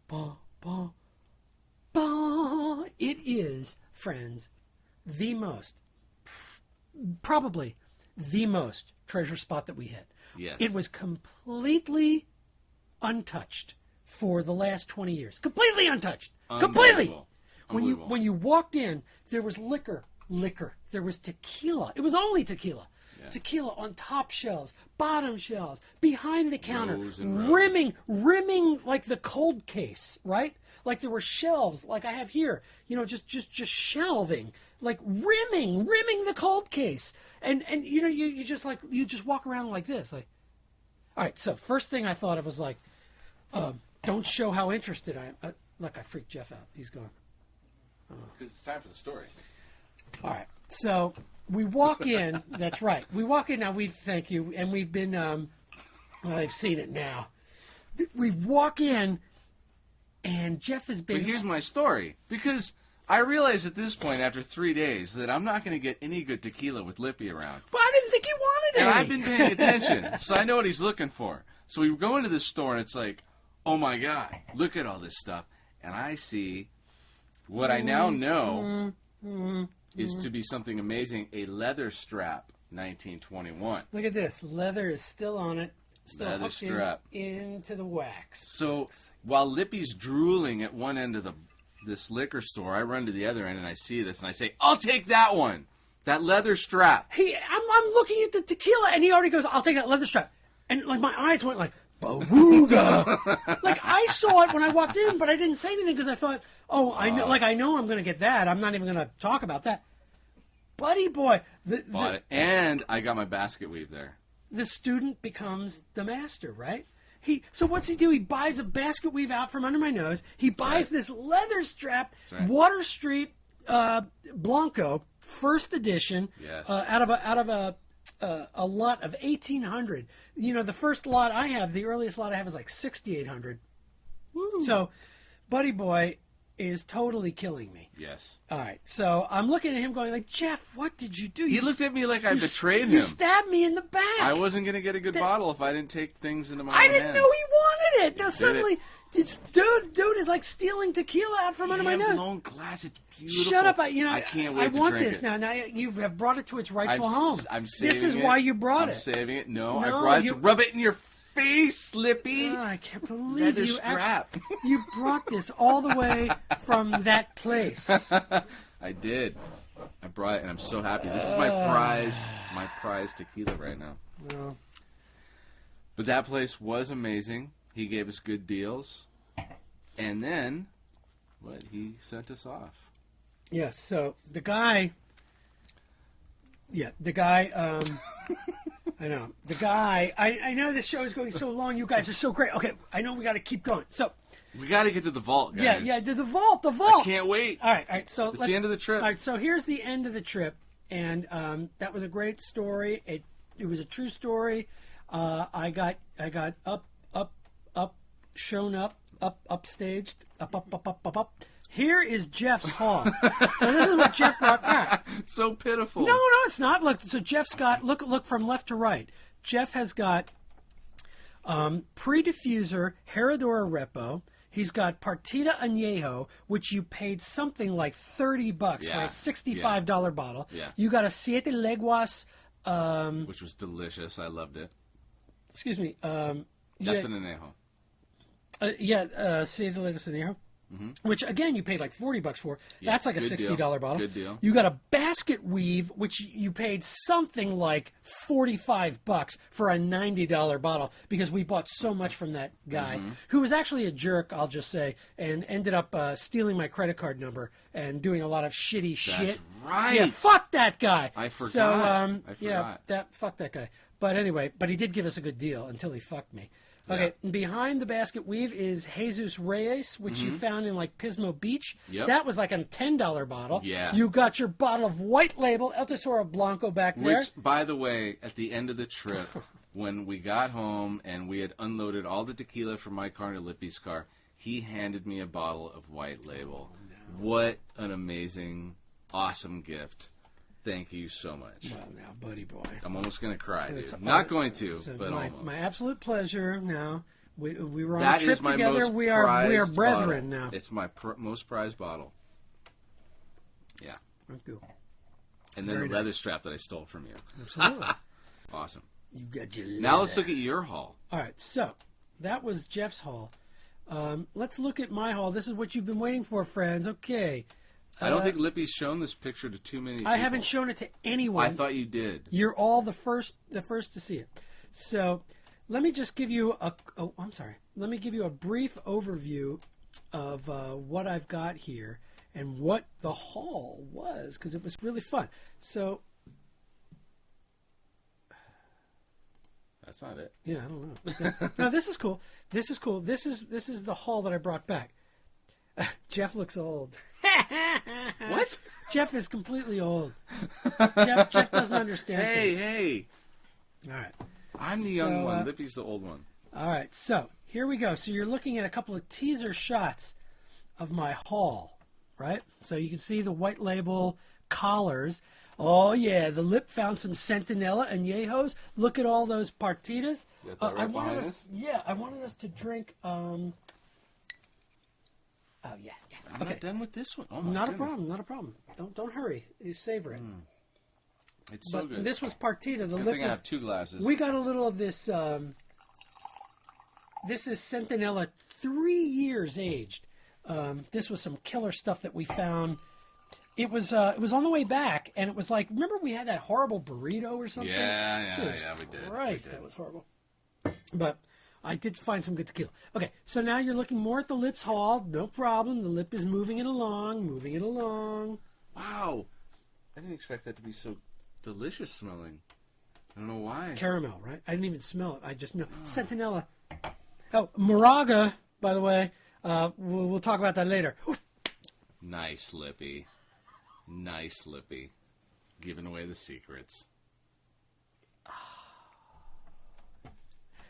Bah, bah, bah. It is, friends, probably the most treasure spot that we hit. Yes. It was completely untouched for the last 20 years. Completely untouched. Completely. When you walked in, there was liquor. There was tequila. It was only tequila. Yeah. Tequila on top shelves, bottom shelves, behind the counter, rimming like the cold case, right? Like there were shelves, like I have here, just shelving, like rimming the cold case, and you just walk around like this, like. All right, so first thing I thought of was like, don't show how interested I am. Look, I freaked Jeff out. He's gone. Because it's time for the story. All right, so we walk in. That's right. We walk in now. Thank you, and we've been. I've seen it now. We walk in, and Jeff has been. But here's my story, because I realized at this point, after 3 days, that I'm not going to get any good tequila with Lippy around. But I didn't think he wanted And any. I've been paying attention, so I know what he's looking for. So we go into this store, and it's like, oh my God, look at all this stuff. And I see what I now know is to be something amazing, a leather strap 1921. Look at this. Leather is still on it. Still Leather hooked strap. into the wax. So while Lippy's drooling at one end of this liquor store, I run to the other end and I see this and I say, I'll take that one. That leather strap. I'm looking at the tequila and he already goes, I'll take that leather strap. And like my eyes went like, Bawooga. Like I saw it when I walked in, but I didn't say anything because I thought, I know I'm going to get that. I'm not even going to talk about that. Buddy boy. Bought it. And I got my basket weave there. The student becomes the master, right? So what's he do? He buys a basket weave out from under my nose. He buys this leather strap, Water Street Blanco, first edition, out of a lot of 1,800. The first lot I have, the earliest lot I have is like 6,800. Woo. So, buddy boy is totally killing me. Yes. All right. So I'm looking at him going like, Jeff, what did you do? He looked at me like I betrayed him. You stabbed me in the back. I wasn't going to get a good bottle if I didn't take things into my own hands. I didn't know he wanted it. Now suddenly, this dude is like stealing tequila out from under my nose. Blown glass. It's beautiful. Shut up. I can't wait to want drink this it. Now you have brought it to its rightful home. I'm saving it. This is why you brought it. I'm saving it. No, I brought it to rub it in your face, Lippy. I can't believe Leather you strap. You brought this all the way from that place. I did. I brought it, and I'm so happy. This is my prize tequila right now. Well, but that place was amazing. He gave us good deals. And then, he sent us off. Yes, so the guy, I know. The guy, I know this show is going so long. You guys are so great. Okay, I know we got to keep going. So we got to get to the vault, guys. Yeah, the vault. I can't wait. All right. So it's the end of the trip. All right, so here's the end of the trip, and that was a great story. It was a true story. I got up, shown up, upstaged, up, Here is Jeff's haul. So this is what Jeff brought back. It's so pitiful. No, it's not. Look, so Jeff's got, look from left to right. Jeff has got pre-diffuser Herradura Repo. He's got Partida Añejo, which you paid something like $30 for a $65 bottle. Yeah. You got a Siete Leguas. Which was delicious. I loved it. Excuse me. That's an añejo. Siete Leguas Añejo. Which again you paid like $40 for. Yeah, That's like a good $60 deal. bottle. Good deal. You got a basket weave, which you paid something like $45 for a $90 bottle because we bought so much from that guy who was actually a jerk, I'll just say, and ended up stealing my credit card number and doing a lot of shitty shit. That's right. Yeah, fuck that guy. I forgot. So I forgot. yeah, fuck that guy. But anyway, he did give us a good deal until he fucked me. Okay, and behind the basket weave is Jesus Reyes, which you found in like Pismo Beach. Yep. That was like a $10 bottle. Yeah. You got your bottle of white label El Tesoro Blanco back there. Which, by the way, at the end of the trip, when we got home and we had unloaded all the tequila from my car into Lippy's car, he handed me a bottle of white label. Oh, no. What an amazing, awesome gift. Thank you so much. Well, now, buddy boy. I'm almost going to cry, dude. Not going to, but almost. My absolute pleasure. Now, we were on That a trip is my together. most We are brethren bottle. now. It's my most prized bottle. Yeah. Thank you. And then Very the leather nice. strap that I stole from you. Absolutely. Awesome. You got your Now let's leather. look at your haul. All right, so that was Jeff's haul. Let's look at my haul. This is what you've been waiting for, friends. Okay. I don't think Lippy's shown this picture to too many people. I haven't shown it to anyone. I thought you did. You're all the first to see it. So let me just give you Let me give you a brief overview of what I've got here and what the haul was, because it was really fun. So That's not it. yeah, I don't know. Okay. No, this is cool. This is cool. This is the haul that I brought back. Jeff looks old. What? Jeff is completely old. Jeff doesn't understand. Hey. All right. I'm the young one. Lippy's the old one. All right. So here we go. So you're looking at a couple of teaser shots of my haul, right? So you can see the white label collars. Oh, yeah. The Lip found some Centinela and Añejos. Look at all those partitas. You got that right behind us? Yeah. I wanted us to drink... Oh, yeah. I'm not done with this one. Oh, my Not goodness. a problem. Don't hurry. You savor it. It's so But good. this was partita. The Good Lip thing I have 2 glasses. We got a little of this. This is Centinela, 3 years aged. This was some killer stuff that we found. It was on the way back, and it was like, remember we had that horrible burrito or something? Yeah, Jesus we did. Christ, We did. that was horrible. But I did find some good tequila. Okay, so now you're looking more at the Lip's haul. No problem. The Lip is moving it along. Wow. I didn't expect that to be so delicious smelling. I don't know why. Caramel, right? I didn't even smell it. I just know. Centinela. Oh, Moraga, by the way. We'll talk about that later. Nice, Lippy. Nice, Lippy. Giving away the secrets.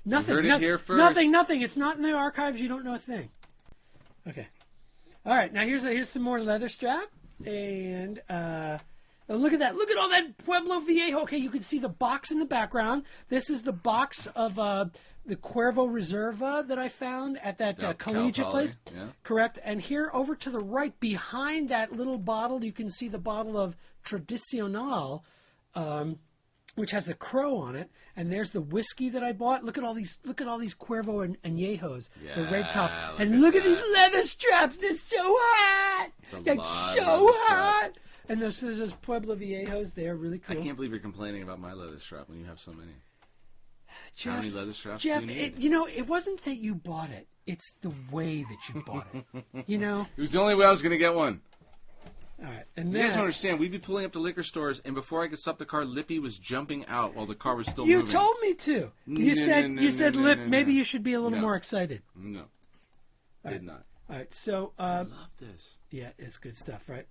Nothing. You heard it here first. Nothing. It's not in the archives. You don't know a thing. Okay. All right. Now here's some more leather strap, and oh, look at that. Look at all that Pueblo Viejo. Okay, you can see the box in the background. This is the box of the Cuervo Reserva that I found at that collegiate place. Yeah. Correct. And here over to the right, behind that little bottle, you can see the bottle of Tradicional. Which has the crow on it, and there's the whiskey that I bought. Look at all these Cuervo and Añejos, the red top, and look at these leather straps. They're so hot. They're so hot. And there's Pueblo Viejos. They're really cool. I can't believe you're complaining about my leather strap when you have so many. Jeff, How many leather straps Jeff, do you need? it wasn't that you bought it. It's the way that you bought it. It was the only way I was going to get one. All right, and You guys don't understand. We'd be pulling up to liquor stores, and before I could stop the car, Lippy was jumping out while the car was still you moving. told me to. You said, Lip, maybe you should be a little No. more excited. No. Did not. All right, so I love this. yeah, it's good stuff, right?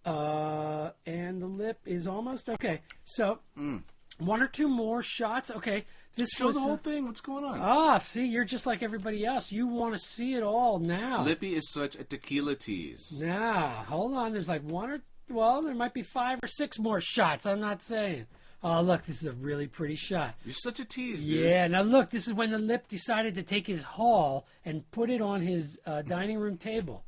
And the Lip is almost okay. So 1 or 2 more shots. Okay, this Show was the whole thing. What's going on? see, you're just like everybody else. You want to see it all now. Lippy is such a tequila tease. Now, hold on. There's like there might be 5 or 6 more shots. I'm not saying. Oh, look, this is a really pretty shot. You're such a tease, dude. Yeah, now look, this is when the Lip decided to take his haul and put it on his dining room table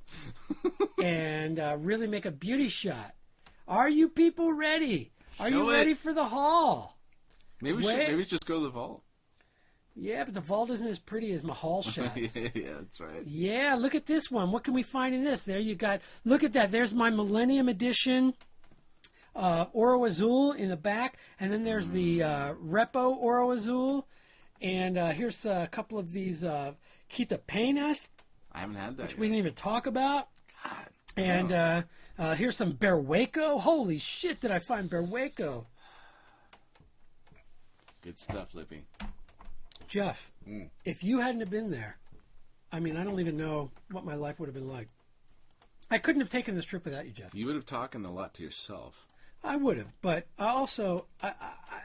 and really make a beauty shot. Are you people ready? Are you ready for the haul? Maybe we should just go to the vault. Yeah, but the vault isn't as pretty as my haul shots. Yeah, that's right. Yeah, look at this one. What can we find in this? There you got, look at that. There's my Millennium Edition Oro Azul in the back. And then there's the Repo Oro Azul. And here's a couple of these Quita Penas. I haven't had that which yet. we didn't even talk about. God. And here's some Berwaco. Holy shit, did I find Berwaco. Good stuff, Lippy. Jeff, if you hadn't have been there, I mean, I don't even know what my life would have been like. I couldn't have taken this trip without you, Jeff. You would have talking a lot to yourself. I would have, but also,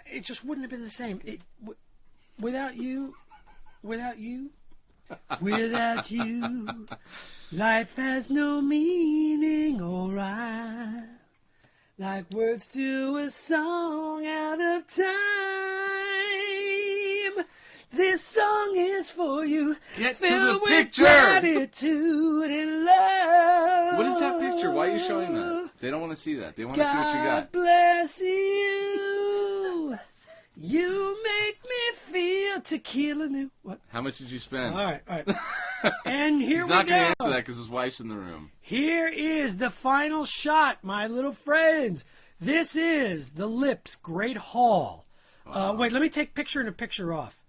it just wouldn't have been the same. Without you, without you, life has no meaning, alright. Like words to a song out of time. This song is for you. Get to filled the with picture. gratitude and love. What is that picture? Why are you showing that? They don't want to see that. They want to see what you God got. bless you. You make me feel tequila new. What? How much did you spend? All right. And here He's we not go. going to answer that because his wife's in the room. Here is the final shot, my little friends. This is the Lips Great Haul. Wait, let me take picture and a picture off.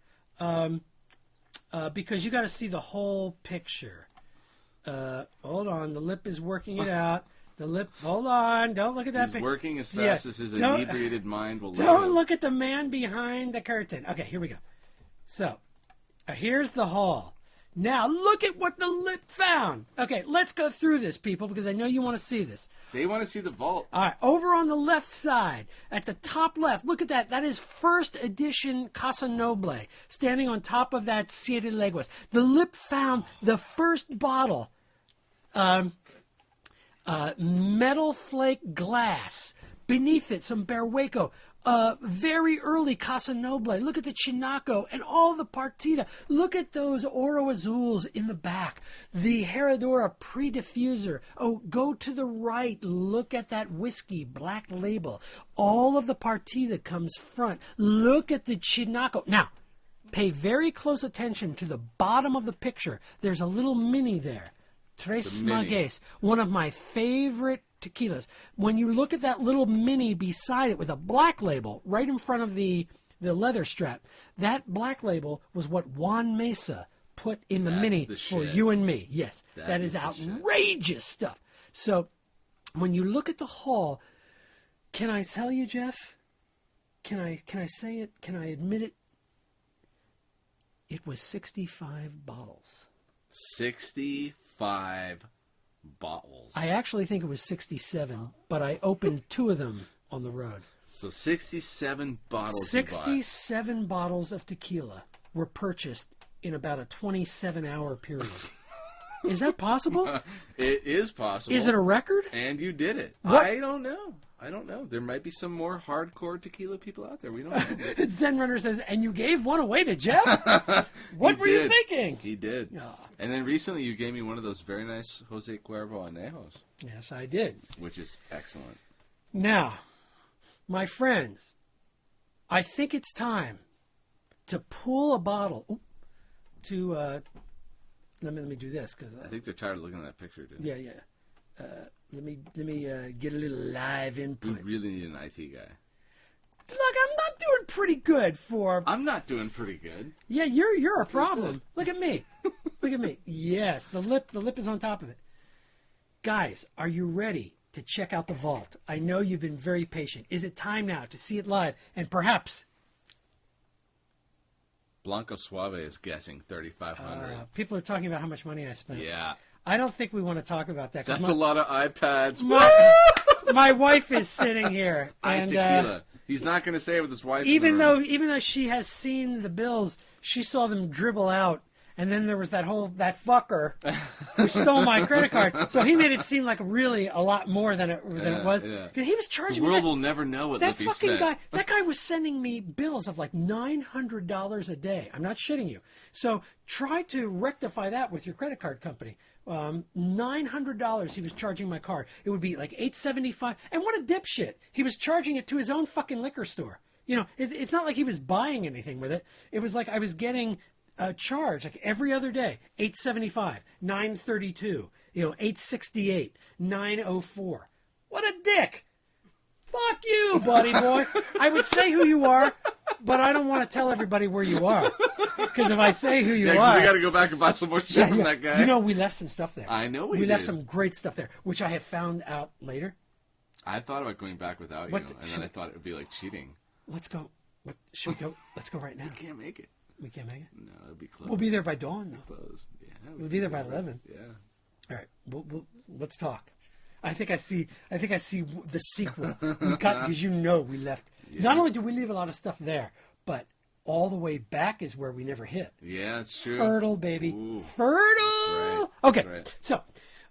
Because you got to see the whole picture. Hold on. The Lip is working it out. The Lip, hold on. Don't look at that He's picture. working as fast as his inebriated mind will let Don't him. look at the man behind the curtain. Okay, here we go. So, here's the haul. Now, look at what the Lip found. Okay, let's go through this, people, because I know you want to see this. They want to see the vault. All right, over on the left side, at the top left, look at that. That is first edition Casa Noble, standing on top of that Siete Leguas. The Lip found the first bottle, metal flake glass. Beneath it, some Berwaco. Very early Casa Noble. Look at the Chinaco and all the Partida. Look at those Oro Azuls in the back. The Herradura pre-diffuser. Oh, go to the right. Look at that whiskey, Black Label. All of the Partida comes front. Look at the Chinaco. Now, pay very close attention to the bottom of the picture. There's a little mini there. Tres Magues, one of my favorite tequilas. When you look at that little mini beside it with a Black Label right in front of the leather strap, that Black Label was what Juan Mesa put in the mini for you and me. Yes, that is outrageous stuff. So when you look at the haul, can I tell you, Jeff? Can I say it? Can I admit it? It was 65 bottles. 65 bottles. I actually think it was 67, but I opened 2 of them on the road. So 67 bottles. 67 bottles of tequila were purchased in about a 27-hour period. Is that possible? It is possible. Is it a record? And you did it. What? I don't know. There might be some more hardcore tequila people out there. We don't know. Zen Runner says, and you gave one away to Jeff? What were you thinking? He did. Oh. And then recently you gave me one of those very nice Jose Cuervo Anejos. Yes, I did. Which is excellent. Now, my friends, I think it's time to pull a bottle. Let me do this because I think they're tired of looking at that picture, dude. Yeah. Let me get a little live input. We really need an IT guy. Look, I'm not doing pretty good for. I'm not doing pretty good. Yeah, you're a problem. Look at me. Look at me. Yes, the lip is on top of it. Guys, are you ready to check out the vault? I know you've been very patient. Is it time now to see it live and perhaps? Blanco Suave is guessing 3,500. People are talking about how much money I spent. Yeah. I don't think we want to talk about that. That's a lot of iPads. My wife is sitting here. And, Tequila. He's not going to say it with his wife. Even though she has seen the bills, she saw them dribble out. And then there was that fucker who stole my credit card. So he made it seem like really a lot more than it was. Yeah. Because he was charging the me. world will never know what That Lippy fucking spent. that guy was sending me bills of like $900 a day. I'm not shitting you. So try to rectify that with your credit card company. $900 he was charging my card. It would be like $875. And what a dipshit! He was charging it to his own fucking liquor store. You know, it's not like he was buying anything with it. It was like I was getting a charge like every other day. $875, $932, $868, $904. What a dick! Fuck you, buddy boy. I would say who you are, but I don't want to tell everybody where you are. Because if I say who you are... we got to go back and buy some more shit from that guy. You know, we left some stuff there. I know we left did. some great stuff there, which I have found out later. I thought about going back without you, and then I thought it would be like cheating. Let's go. Should we go? Let's go right now. We can't make it. We can't make it? No, it'll be close. We'll be there by dawn, though. Close. Yeah, We'll be there by 11. Yeah. All right. Let's talk. I think I see the sequel. We got, because we left. Yeah. Not only did we leave a lot of stuff there, but all the way back is where we never hit. Yeah, that's true. Fertile, baby. Ooh. Fertile. That's right. Okay. That's right. So,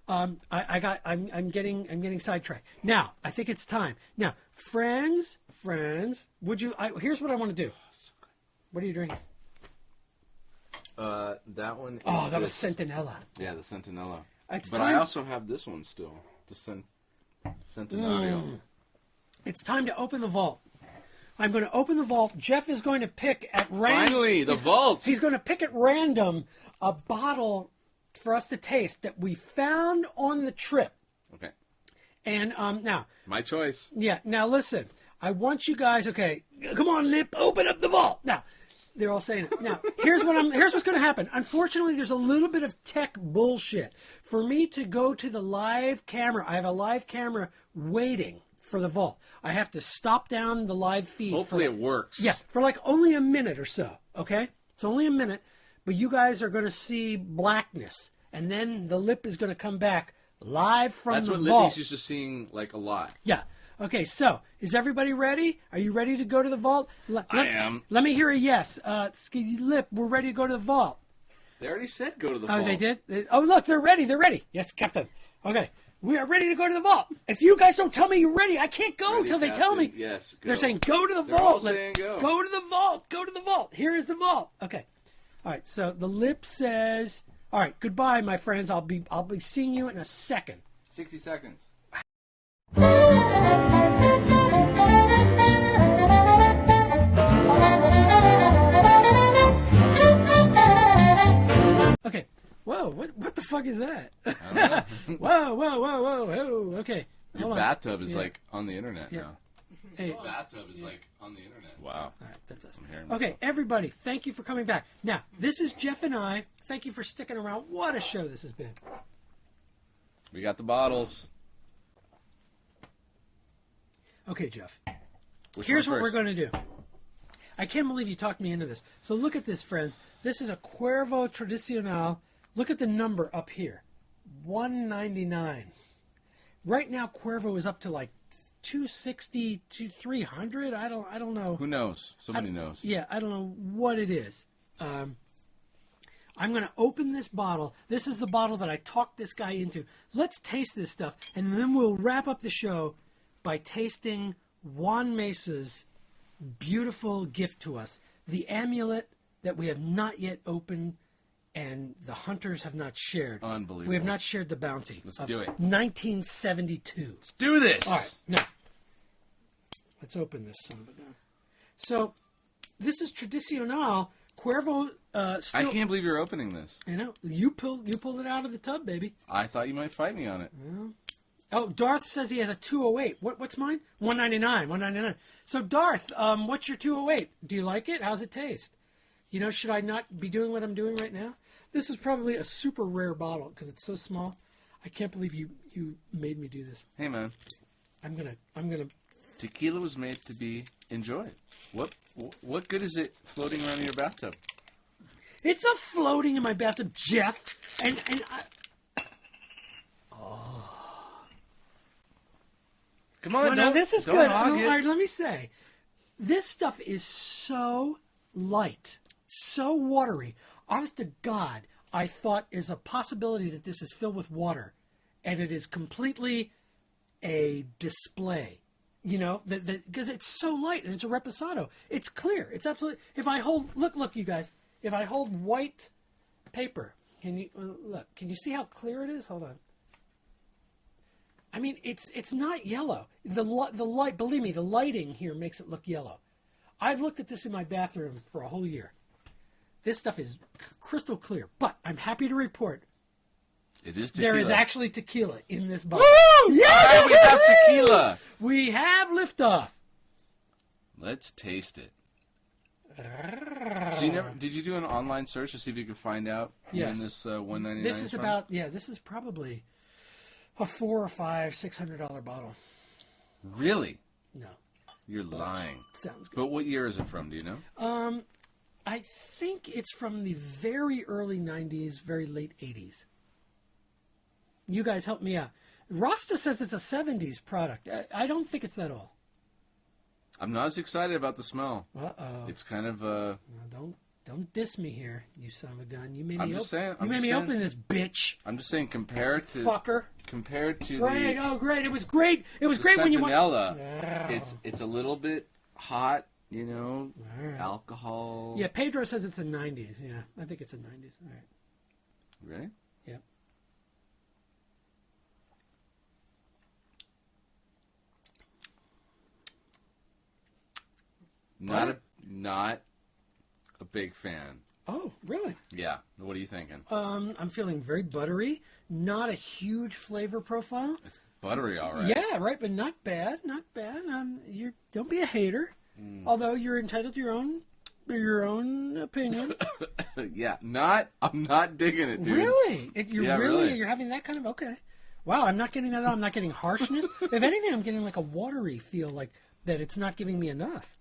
I'm getting sidetracked. Now, I think it's time. Now, friends, here's what I want to do. What are you drinking? That one. That was Centinela. Yeah, the Centinela. It's but time... I also have this one still, the Centenario. It's time to open the vault. I'm going to open the vault. Jeff is going to pick at random. Finally, the vault. He's going to pick at random a bottle for us to taste that we found on the trip. Okay. And now. My choice. Yeah. Now listen. I want you guys. Okay. Come on, Lip. Open up the vault now. They're all saying it. Now, here's what's going to happen. Unfortunately, there's a little bit of tech bullshit. For me to go to the live camera, I have a live camera waiting for the vault. I have to stop down the live feed. Hopefully it works. Yeah, for like only a minute or so, okay? It's only a minute, but you guys are going to see blackness, and then the Lip is going to come back live from That's the what vault. Lippy's used to seeing like a lot. Yeah. Okay, so is everybody ready? Are you ready to go to the vault? I am. Let me hear a yes. Lip, we're ready to go to the vault. They already said go to the vault. Oh, they did? Look, they're ready. They're ready. Yes, Captain. Okay, we are ready to go to the vault. If you guys don't tell me you're ready, I can't go until they tell me. Yes, go. They're saying go to the They're vault. all saying go. Go to the vault. Go to the vault. Here is the vault. Okay. All right, so the Lip says, all right, goodbye, my friends. I'll be seeing you in a second. 60 seconds. Okay. Whoa, what the fuck is that? I don't know. Whoa. Okay. Your Hold on. bathtub is like on the internet now. Hey. Your bathtub is like on the internet. Wow. All right, that's us. I'm hearing Okay, myself. everybody, thank you for coming back. Now, this is Jeff and I. Thank you for sticking around. What a show this has been. We got the bottles. Okay, Jeff. Which Here's one what we're first? going to do. I can't believe you talked me into this. So look at this, friends. This is a Cuervo Tradicional. Look at the number up here. $199. Right now, Cuervo is up to like $260 to $300. I don't know. Who knows? Somebody knows. Yeah, I don't know what it is. I'm going to open this bottle. This is the bottle that I talked this guy into. Let's taste this stuff, and then we'll wrap up the show by tasting Juan Mesa's beautiful gift to us, the amulet that we have not yet opened and the hunters have not shared. Unbelievable. We have not shared the bounty. Let's of do it. 1972. Let's do this. All right, now, let's open this son of a gun. So, this is Tradicional. Cuervo still... I can't believe you're opening this. You know, you pulled it out of the tub, baby. I thought you might fight me on it. Oh, Darth says he has a 208. What's mine? 199. 199. So, Darth, what's your 208? Do you like it? How's it taste? You know, should I not be doing what I'm doing right now? This is probably a super rare bottle because it's so small. I can't believe you made me do this. Hey, man. I'm gonna. Tequila was made to be enjoyed. What good is it floating around in your bathtub? It's a floating in my bathtub, Jeff. And Come on, well, now don't, this is don't good. hog All it. right, let me say, This stuff is so light, so watery. Honest to God, I thought there's a possibility that this is filled with water, and it is completely a display. You know, because it's so light and it's a reposado. It's clear. It's absolutely. If I hold, look, you guys. If I hold white paper, can you look? Can you see how clear it is? Hold on. I mean, it's not yellow. The light. Believe me, the lighting here makes it look yellow. I've looked at this in my bathroom for a whole year. This stuff is crystal clear. But I'm happy to report. It is tequila. There is actually tequila in this bottle. Woo! Yeah, all right, we have tequila. We have liftoff. Let's taste it. So did you do an online search to see if you could find out when this $1.99? This is from? This is probably a $400 or $600 bottle. Really? No. You're lying. Sounds good. But what year is it from? Do you know? I think it's from the very early 90s, very late 80s. You guys help me out. Rasta says it's a 70s product. I don't think it's that old. I'm not as excited about the smell. Uh-oh. It's kind of Don't diss me here, you son of a gun. You made I'm me just saying. You made me open this bitch. I'm just saying, compared to fucker. Compared to great. the Oh, great! It was great. It was the great when you went. vanilla. It's a little bit hot, you know, right. Alcohol. Yeah, Pedro says it's a 90s. Yeah, I think it's a 90s. All right. Ready? Yeah. Not a big fan. Oh, really? Yeah. What are you thinking? I'm feeling very buttery. Not a huge flavor profile. It's buttery, all right. Yeah, right, but not bad. Not bad. You don't be a hater. Although you're entitled to your own opinion. Yeah. I'm not digging it, dude. Really? Really. You're having that kind of okay. Wow, I'm not getting that at all. I'm not getting harshness. If anything, I'm getting like a watery feel, like that it's not giving me enough.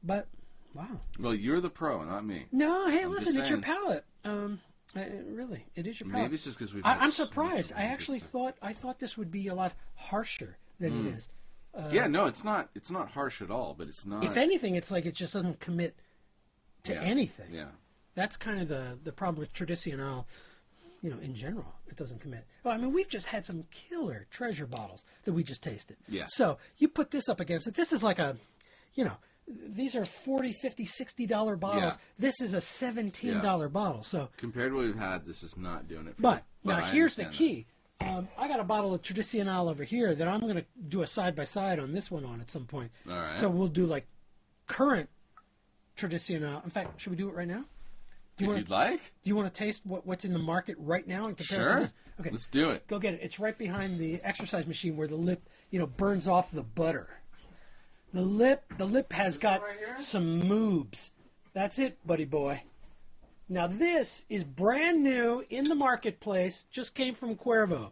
But wow. Well, you're the pro, not me. No, hey, I'm listen, just it's your saying. palate. Really, it is your palate. Maybe it's just because we've. I'm surprised. I actually thought this would be a lot harsher than it is. Yeah, no, it's not. It's not harsh at all, but it's not. If anything, it's like it just doesn't commit to anything. Yeah. That's kind of the problem with Tradicional. You know, in general, it doesn't commit. Well, I mean, we've just had some killer treasure bottles that we just tasted. Yeah. So you put this up against it. This is like a, you know, these are $40, $50, $60 bottles. Yeah. This is a $17 bottle. So compared to what we've had, this is not doing it. But me. now here's the key. I got a bottle of Tradicional over here that I'm going to do a side-by-side on this one at some point. All right. So we'll do like current Tradicional. In fact, should we do it right now? If you'd like. Do you want to taste what's in the market right now and compare it Sure. to this? Okay. Let's do it. Go get it. It's right behind the exercise machine where the lip, burns off the butter. The lip has got some moobs. That's it, buddy boy. Now this is brand new in the marketplace. Just came from Cuervo.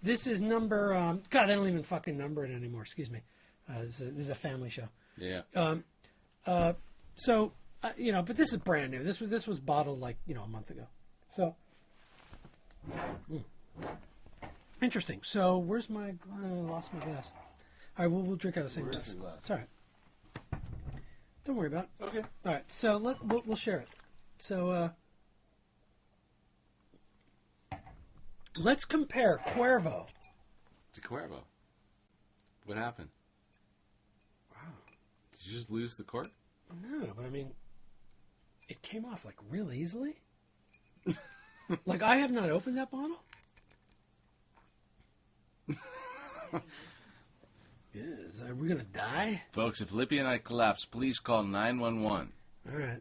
This is number. God, they don't even fucking number it anymore. Excuse me. This is a family show. Yeah. So but this is brand new. This was bottled like a month ago. So interesting. So where's my? I lost my glass. All right, we'll drink out of the same glass. It's all right. Don't worry about it. Okay. All right, so we'll share it. So let's compare Cuervo to Cuervo. What happened? Wow. Did you just lose the cork? No, but I mean, it came off like real easily. Like I have not opened that bottle. Yes, are we gonna die? Folks, if Lippy and I collapse, please call 911. All right.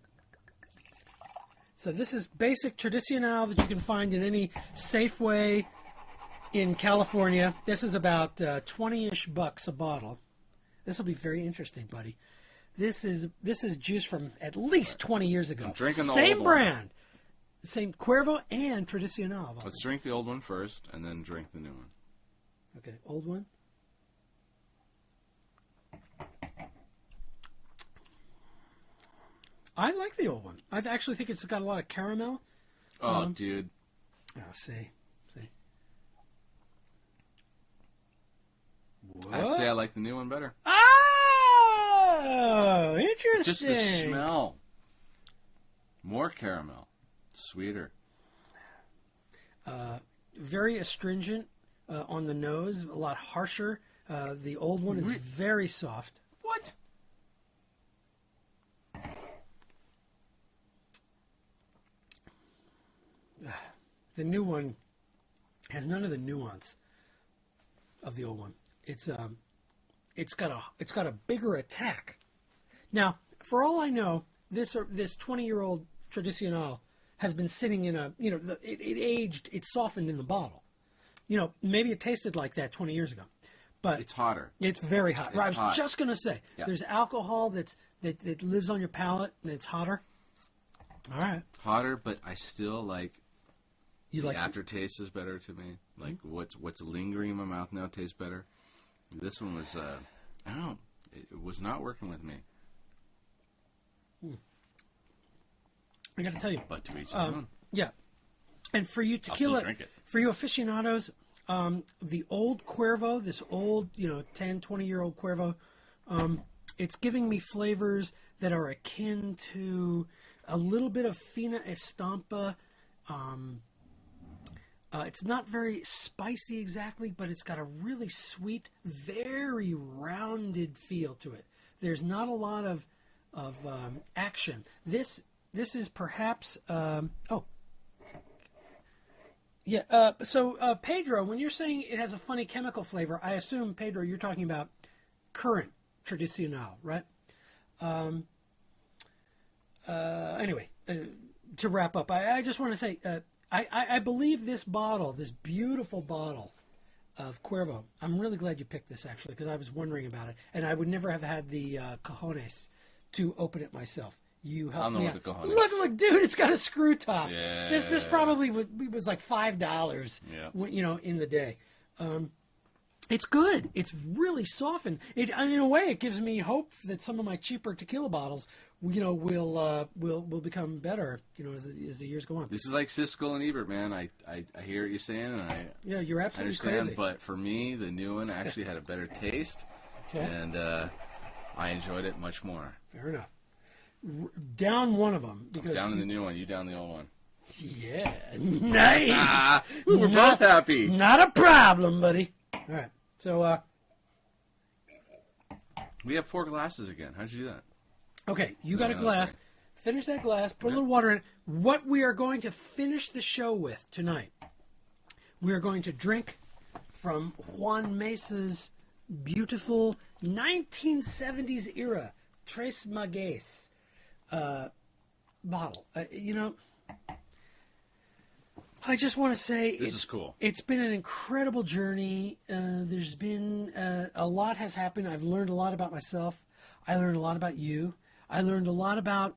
So this is basic Tradicional that you can find in any Safeway in California. This is about 20-ish bucks a bottle. This will be very interesting, buddy. This is juice from at least 20 years ago. I'm drinking the same old brand, one. Same Cuervo and Tradicional. Let's drink the old one first, and then drink the new one. Okay, old one. I like the old one. I actually think it's got a lot of caramel. Oh, dude. Oh, see. I'd say I like the new one better. Ah! Oh, interesting. Just the smell. More caramel. Sweeter. Very astringent on the nose, a lot harsher. The old one is very soft. What? The new one has none of the nuance of the old one. It's got a bigger attack. Now, for all I know, this 20-year-old Tradicional has been sitting in it aged, it softened in the bottle. Maybe it tasted like that 20 years ago, but It's hotter. it's very hot. It's I was hot. just gonna say, Yeah. there's alcohol that lives on your palate and it's hotter. All right, Hotter, but I still like you the like aftertaste is better to me. Like what's lingering in my mouth now tastes better. This one was I don't know. It was not working with me. I got to tell you, But to each his own. yeah. And for you tequila, drink it. for you aficionados, the old Cuervo, this old 10, 20-year-old Cuervo, it's giving me flavors that are akin to a little bit of Fina Estampa. It's not very spicy exactly, but it's got a really sweet, very rounded feel to it. There's not a lot of action. This is perhaps so Pedro, when you're saying it has a funny chemical flavor, I assume, Pedro, you're talking about current Tradicional, right? Anyway, to wrap up, I just want to say I believe this bottle, this beautiful bottle of Cuervo, I'm really glad you picked this, actually, because I was wondering about it, and I would never have had the cojones to open it myself. You helped me out. With the cojones. Look, dude, it's got a screw top. Yeah. This probably was like $5, in the day. It's good. It's really softened. In a way, it gives me hope that some of my cheaper tequila bottles, will become better, as the years go on. This is like Siskel and Ebert, man. I hear what you're saying, and You're absolutely understand. crazy. But for me, the new one actually had a better taste, and I enjoyed it much more. Fair enough. Down one of them because Down in the new one, you down the old one. Yeah, nice. We're both happy. Not a problem, buddy. All right, so We have 4 glasses again. How'd you do that? okay, you got a another glass. drink. Finish that glass. Put a little water in it. What we are going to finish the show with tonight, we are going to drink from Juan Mesa's beautiful 1970s era Tres Maguey's bottle. I just want to say This is cool. It's been an incredible journey. There's been a lot has happened. I've learned a lot about myself. I learned a lot about you. I learned a lot about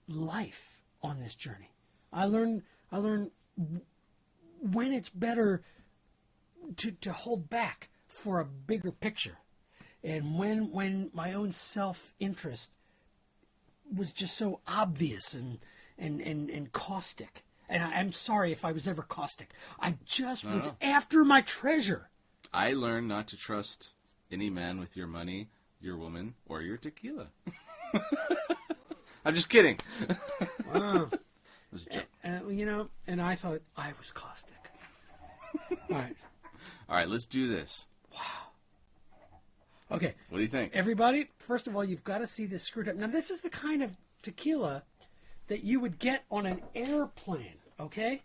life on this journey. I learned when it's better to hold back for a bigger picture, and when my own self-interest was just so obvious and caustic. And I'm sorry if I was ever caustic. I just was after my treasure. I learned not to trust any man with your money, your woman, or your tequila. I'm just kidding. Wow. It was a joke. And I thought I was caustic. All right. All right, let's do this. Okay. What do you think? Everybody, first of all, you've got to see this screwed up. Now, this is the kind of tequila that you would get on an airplane, okay?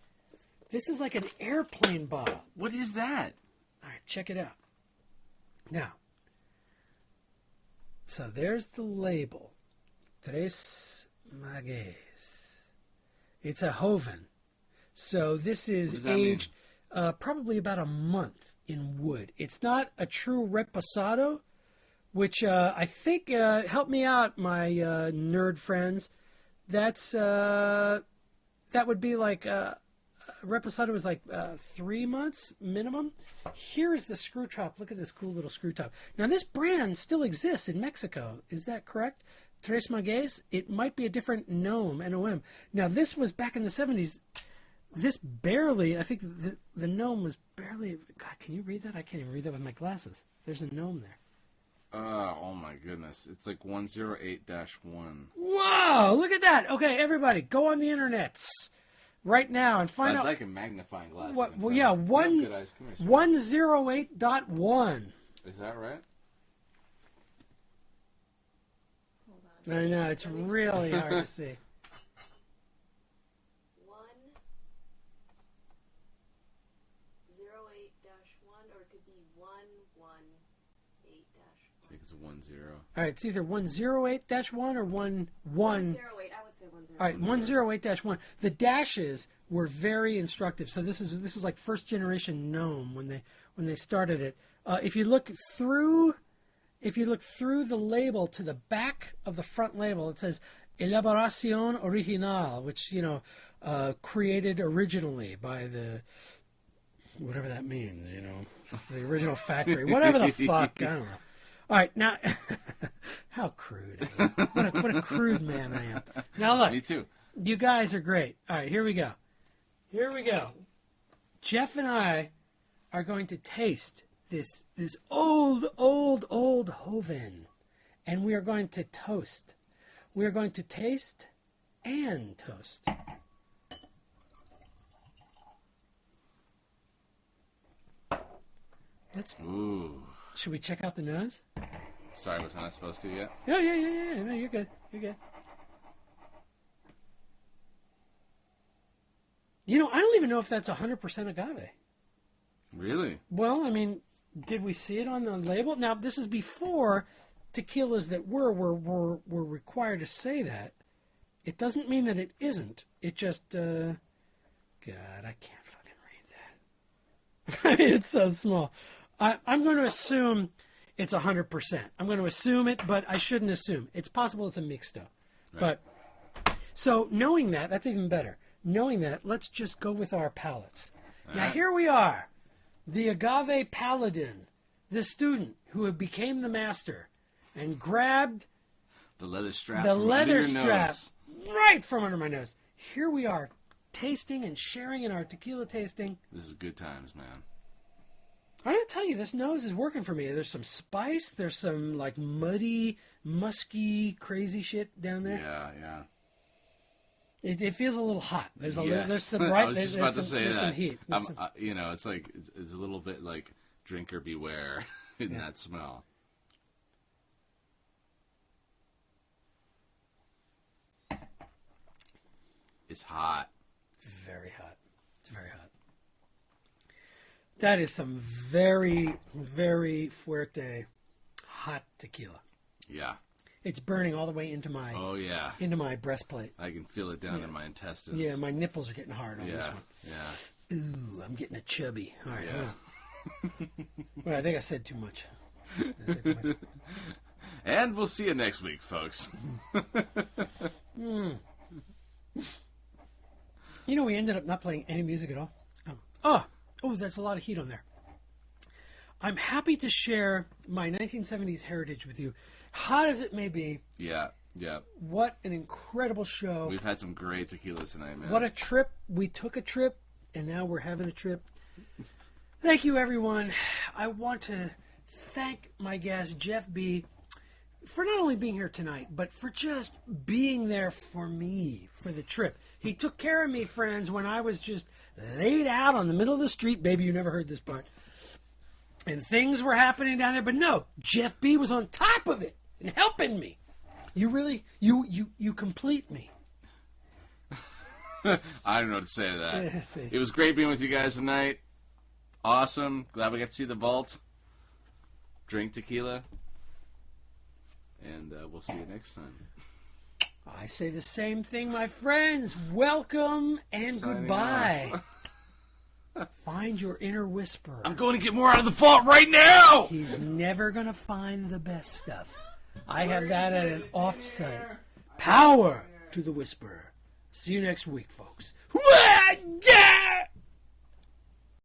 This is like an airplane bottle. What is that? All right, check it out. Now, so there's the label. Tres Maguey's. It's a Joven. So this What is does that aged probably about a month in wood. It's not a true reposado, which I think, help me out, my nerd friends. That would be like reposado is like 3 months minimum. Here is the screw top. Look at this cool little screw top. Now this brand still exists in Mexico. Is that correct? Tres Maguey's. It might be a different gnome, N-O-M. Now this was back in the 70s. This barely, I think the gnome was barely. God, can you read that? I can't even read that with my glasses. There's a gnome there. Oh my goodness. It's like 108-1. Whoa, look at that. Okay, everybody, go on the internets right now and find out. I'd like a magnifying glass. What? Well, yeah, 108.1. Is that right? Hold on. I know, it's really hard to see. 108-1, or it could be 118-1. I think it's a 10. All right, it's either 108-1 or 11. 108, I would say 108. All right, 108-1. The dashes were very instructive. So this is like first generation GNOME when they started it. If you look through the label to the back of the front label, it says Elaboración Original, which created originally by the whatever that means, the original factory, whatever the fuck, I don't know. All right, now, how crude I am. What a crude man I am. Now look. Me too. You guys are great. All right, here we go. Jeff and I are going to taste this old Hoven, and we are going to toast. We are going to taste and toast. Ooh. Should we check out the nose? Sorry, was I not supposed to yet? Oh, yeah. No, you're good. I don't even know if that's 100% agave. Really? Well, I mean, did we see it on the label? Now, this is before tequilas that were required to say that. It doesn't mean that it isn't. It just, God, I can't fucking read that. I mean, it's so small. I'm going to assume it's 100%. I'm going to assume it, but I shouldn't assume. It's possible it's a mixto. Right. But, so knowing that, that's even better. Knowing that, let's just go with our palates. Now, here we are. The agave paladin, the student who became the master and grabbed the leather strap right from under my nose. Here we are, tasting and sharing in our tequila tasting. This is good times, man. I'm going to tell you, this nose is working for me. There's some spice. There's some, like, muddy, musky, crazy shit down there. Yeah. It feels a little hot. There's some I was just about to say there's that. some heat. It's like it's a little bit like drinker beware in that smell. It's hot. It's very hot. That is some very, very fuerte, hot tequila. Yeah. It's burning all the way into my breastplate. I can feel it down in my intestines. Yeah, my nipples are getting hard on this one. Yeah. Ooh, I'm getting a chubby. All right. Yeah. Well, I think I said too much. And we'll see you next week, folks. We ended up not playing any music at all. Oh, that's a lot of heat on there. I'm happy to share my 1970s heritage with you. Hot as it may be. Yeah. What an incredible show. We've had some great tequilas tonight, man. What a trip. We took a trip, and now we're having a trip. Thank you, everyone. I want to thank my guest, Jeff B., for not only being here tonight, but for just being there for me for the trip. He took care of me, friends, when I was just laid out on the middle of the street. Baby, you never heard this part. And things were happening down there, but no, Jeff B. was on top of it and helping me. You really, you complete me. I don't know what to say to that. Yeah, it was great being with you guys tonight. Awesome. Glad we got to see the vault. Drink tequila. And we'll see you next time. I say the same thing, my friends. Welcome and Signing goodbye. Find your inner whisperer. I'm going to get more out of the vault right now! He's never going to find the best stuff. I have that at an offsite. Power to the whisperer. See you next week, folks. Yeah!